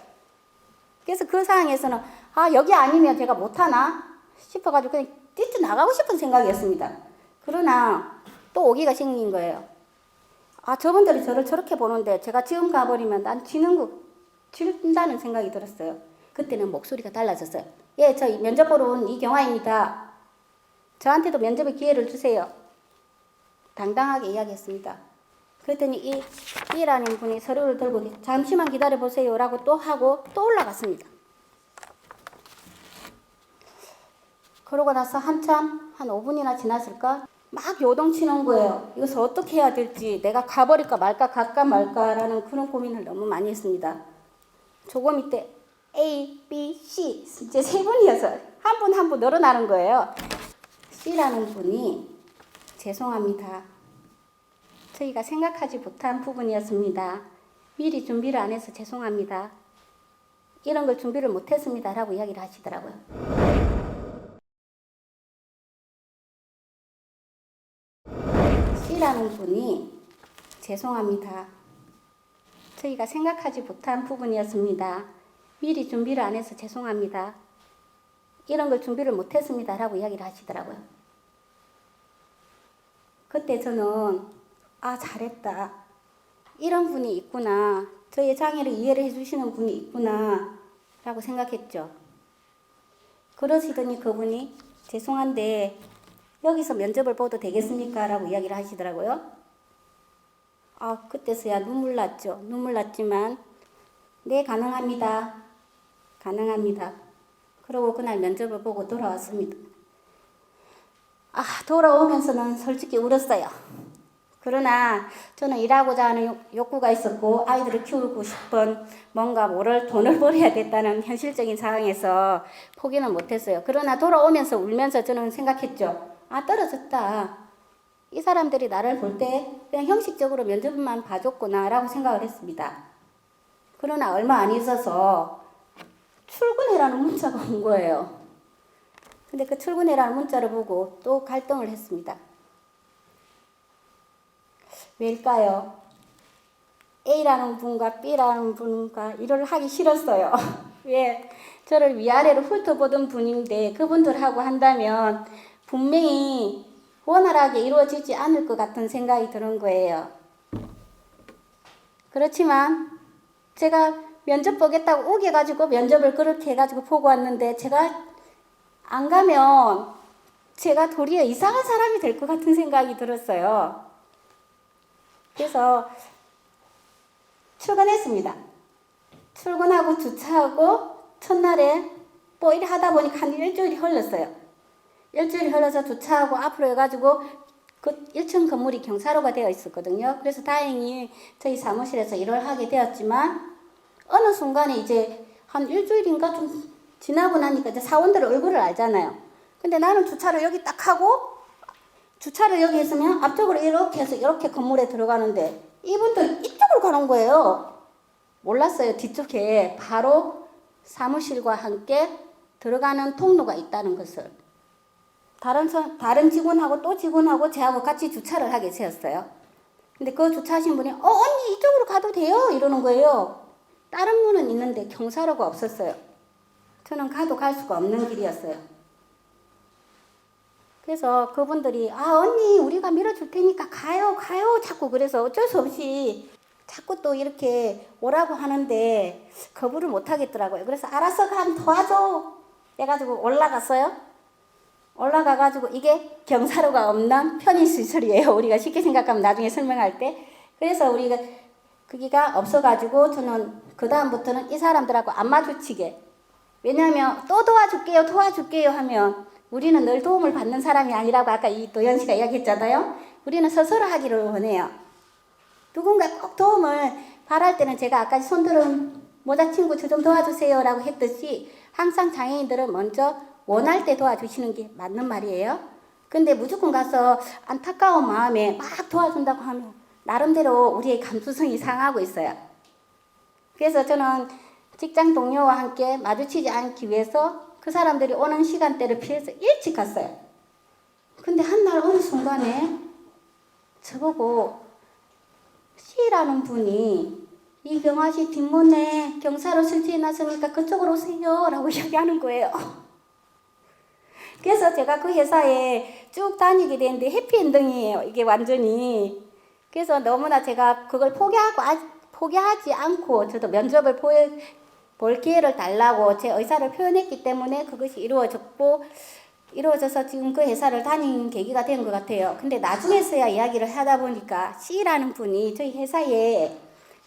그래서 그 상황에서는 여기 아니면 제가 못하나 싶어가지고 그냥 뛰쳐나가고 싶은 생각이었습니다. 그러나 또 오기가 생긴 거예요. 저분들이 저를 저렇게 보는데 제가 지금 가버리면 난 진다는 생각이 들었어요. 그때는 목소리가 달라졌어요. 예, 저 면접 보러 온 이경아입니다. 저한테도 면접의 기회를 주세요. 당당하게 이야기했습니다. 그랬더니 이 B라는 분이 서류를 들고 잠시만 기다려보세요 라고 또 하고 또 올라갔습니다. 그러고 나서 한참 한 5분이나 지났을까 막 요동치는 거예요. 이것을 어떻게 해야 될지 내가 가버릴까 말까 갈까 말까라는 그런 고민을 너무 많이 했습니다. 조금 이때 A, B, C 이제 세 분이어서 한 분 한 분 늘어나는 거예요. C라는 분이 죄송합니다. 저희가 생각하지 못한 부분이었습니다. 미리 준비를 안 해서 죄송합니다. 이런 걸 준비를 못했습니다. 라고 이야기를 하시더라고요. C라는 분이 죄송합니다. 저희가 생각하지 못한 부분이었습니다. 미리 준비를 안 해서 죄송합니다. 이런 걸 준비를 못했습니다. 라고 이야기를 하시더라고요. 그때 저는 잘했다. 이런 분이 있구나. 저의 장애를 이해를 해주시는 분이 있구나. 라고 생각했죠. 그러시더니 그분이 죄송한데 여기서 면접을 봐도 되겠습니까? 라고 이야기를 하시더라고요. 그때서야 눈물 났죠. 눈물 났지만 네, 가능합니다. 가능합니다. 그러고 그날 면접을 보고 돌아왔습니다. 돌아오면서는 솔직히 울었어요. 그러나 저는 일하고자 하는 욕구가 있었고 아이들을 키우고 싶은 뭔가 돈을 벌여야겠다는 현실적인 상황에서 포기는 못했어요. 그러나 돌아오면서 울면서 저는 생각했죠. 떨어졌다. 이 사람들이 나를 볼 때 그냥 형식적으로 면접만 봐줬구나 라고 생각을 했습니다. 그러나 얼마 안 있어서 출근해라는 문자가 온 거예요. 근데 그 출근해라는 문자를 보고 또 갈등을 했습니다. 왜일까요? A라는 분과 B라는 분과 일을 하기 싫었어요. 왜? 저를 위아래로 훑어보던 분인데 그분들하고 한다면 분명히 원활하게 이루어지지 않을 것 같은 생각이 드는 거예요. 그렇지만 제가 면접 보겠다고 우겨가지고 면접을 그렇게 해가지고 보고 왔는데 제가 안 가면 제가 도리어 이상한 사람이 될 것 같은 생각이 들었어요. 그래서 출근했습니다. 출근하고 주차하고 첫날에 이래 하다 보니까 한 일주일이 흘렀어요. 일주일이 흘러서 주차하고 앞으로 해가지고 그 1층 건물이 경사로가 되어 있었거든요. 그래서 다행히 저희 사무실에서 일을 하게 되었지만 어느 순간에 이제 한 일주일인가 좀 지나고 나니까 이제 사원들 얼굴을 알잖아요. 근데 나는 주차를 여기 딱 하고 주차를 여기 했으면 앞쪽으로 이렇게 해서 이렇게 건물에 들어가는데 이분들은 이쪽으로 가는 거예요. 몰랐어요. 뒤쪽에 바로 사무실과 함께 들어가는 통로가 있다는 것을. 다른 직원하고 또 직원하고 저하고 같이 주차를 하게 되었어요. 근데 그 주차하신 분이 언니 이쪽으로 가도 돼요? 이러는 거예요. 다른 문은 있는데 경사로가 없었어요. 저는 가도 갈 수가 없는 길이었어요. 그래서 그분들이 언니 우리가 밀어줄 테니까 가요 자꾸 그래서 어쩔 수 없이 자꾸 또 이렇게 오라고 하는데 거부를 못 하겠더라고요. 그래서 알았어 그럼 도와줘 해가지고 올라갔어요. 올라가가지고 이게 경사로가 없는 편의시설이에요. 우리가 쉽게 생각하면 나중에 설명할 때. 그래서 우리가 거기가 없어가지고 저는 그 다음부터는 이 사람들하고 안 마주치게 왜냐하면 또 도와줄게요 하면 우리는 늘 도움을 받는 사람이 아니라고 아까 이 도연 씨가 이야기했잖아요. 우리는 스스로 하기를 원해요. 누군가 꼭 도움을 바랄 때는 제가 아까 손들은 모자 친구 저 좀 도와주세요 라고 했듯이 항상 장애인들은 먼저 원할 때 도와주시는 게 맞는 말이에요. 근데 무조건 가서 안타까운 마음에 막 도와준다고 하면 나름대로 우리의 감수성이 상하고 있어요. 그래서 저는 직장 동료와 함께 마주치지 않기 위해서 그 사람들이 오는 시간대를 피해서 일찍 갔어요. 근데 한 날 어느 순간에 저보고 C라는 분이 이경아씨 뒷문에 경사로 설치해 놨으니까 그쪽으로 오세요 라고 이야기하는 거예요. 그래서 제가 그 회사에 쭉 다니게 되는데 해피엔딩이에요. 이게 완전히. 그래서 너무나 제가 그걸 포기하지 않고 저도 면접을 볼 기회를 달라고 제 의사를 표현했기 때문에 그것이 이루어져서 지금 그 회사를 다닌 계기가 된 것 같아요. 근데 나중에서야 이야기를 하다 보니까 C라는 분이 저희 회사의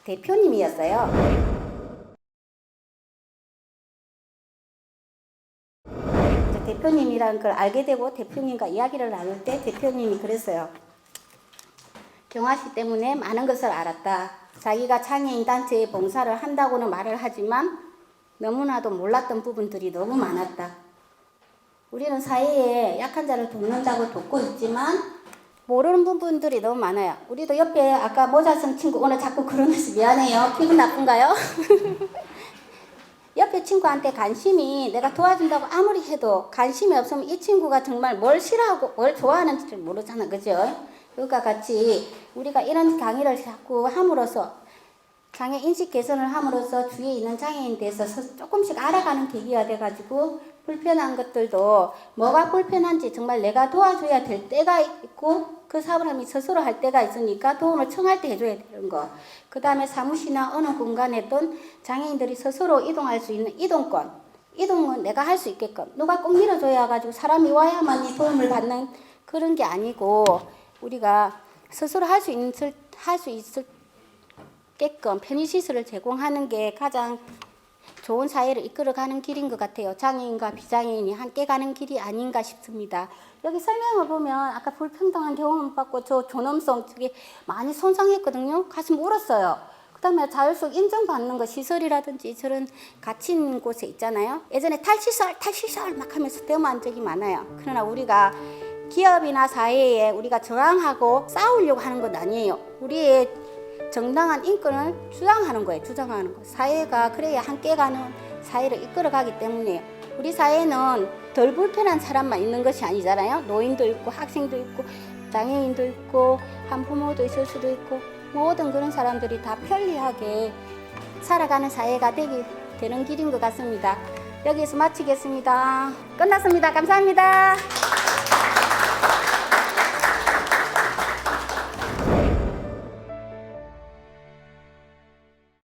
대표님이었어요. 대표님이라는 걸 알게 되고 대표님과 이야기를 나눌 때 대표님이 그랬어요. 경아 씨 때문에 많은 것을 알았다. 자기가 장애인 단체에 봉사를 한다고는 말을 하지만 너무나도 몰랐던 부분들이 너무 많았다. 우리는 사회에 약한 자를 돕는다고 돕고 있지만 모르는 부분들이 너무 많아요. 우리도 옆에 아까 모자 쓴 친구 오늘 자꾸 그러면서 미안해요. 기분 나쁜가요? 옆에 친구한테 관심이 내가 도와준다고 아무리 해도 관심이 없으면 이 친구가 정말 뭘 싫어하고 뭘 좋아하는지 모르잖아. 그죠? 그러니까 같이 우리가 이런 강의를 자꾸 함으로써 장애 인식 개선을 함으로써 주위에 있는 장애인에 대해서 조금씩 알아가는 계기가 돼가지고 불편한 것들도 뭐가 불편한지 정말 내가 도와줘야 될 때가 있고 그 사람이 스스로 할 때가 있으니까 도움을 청할 때 해줘야 되는 거. 그 다음에 사무실이나 어느 공간에든 장애인들이 스스로 이동할 수 있는 이동은 내가 할 수 있게끔 누가 꼭 밀어줘야 가지고 사람이 와야만 이 도움을 받는 그런 게 아니고 우리가 스스로 할 수 있게끔 편의시설을 제공하는 게 가장 좋은 사회를 이끌어가는 길인 것 같아요. 장애인과 비장애인이 함께 가는 길이 아닌가 싶습니다. 여기 설명을 보면 아까 불평등한 경험을 받고 저 존엄성 저게 많이 손상했거든요. 가슴 울었어요. 그 다음에 자율적 인정받는 거 시설이라든지 저런 갇힌 곳에 있잖아요. 예전에 탈시설 막 하면서 데모한 적이 많아요. 그러나 우리가 기업이나 사회에 우리가 저항하고 싸우려고 하는 건 아니에요. 우리의 정당한 인권을 주장하는 거예요. 사회가 그래야 함께 가는 사회를 이끌어가기 때문에 우리 사회는 덜 불편한 사람만 있는 것이 아니잖아요. 노인도 있고 학생도 있고 장애인도 있고 한부모도 있을 수도 있고 모든 그런 사람들이 다 편리하게 살아가는 사회가 되는 길인 것 같습니다. 여기서 마치겠습니다. 끝났습니다. 감사합니다.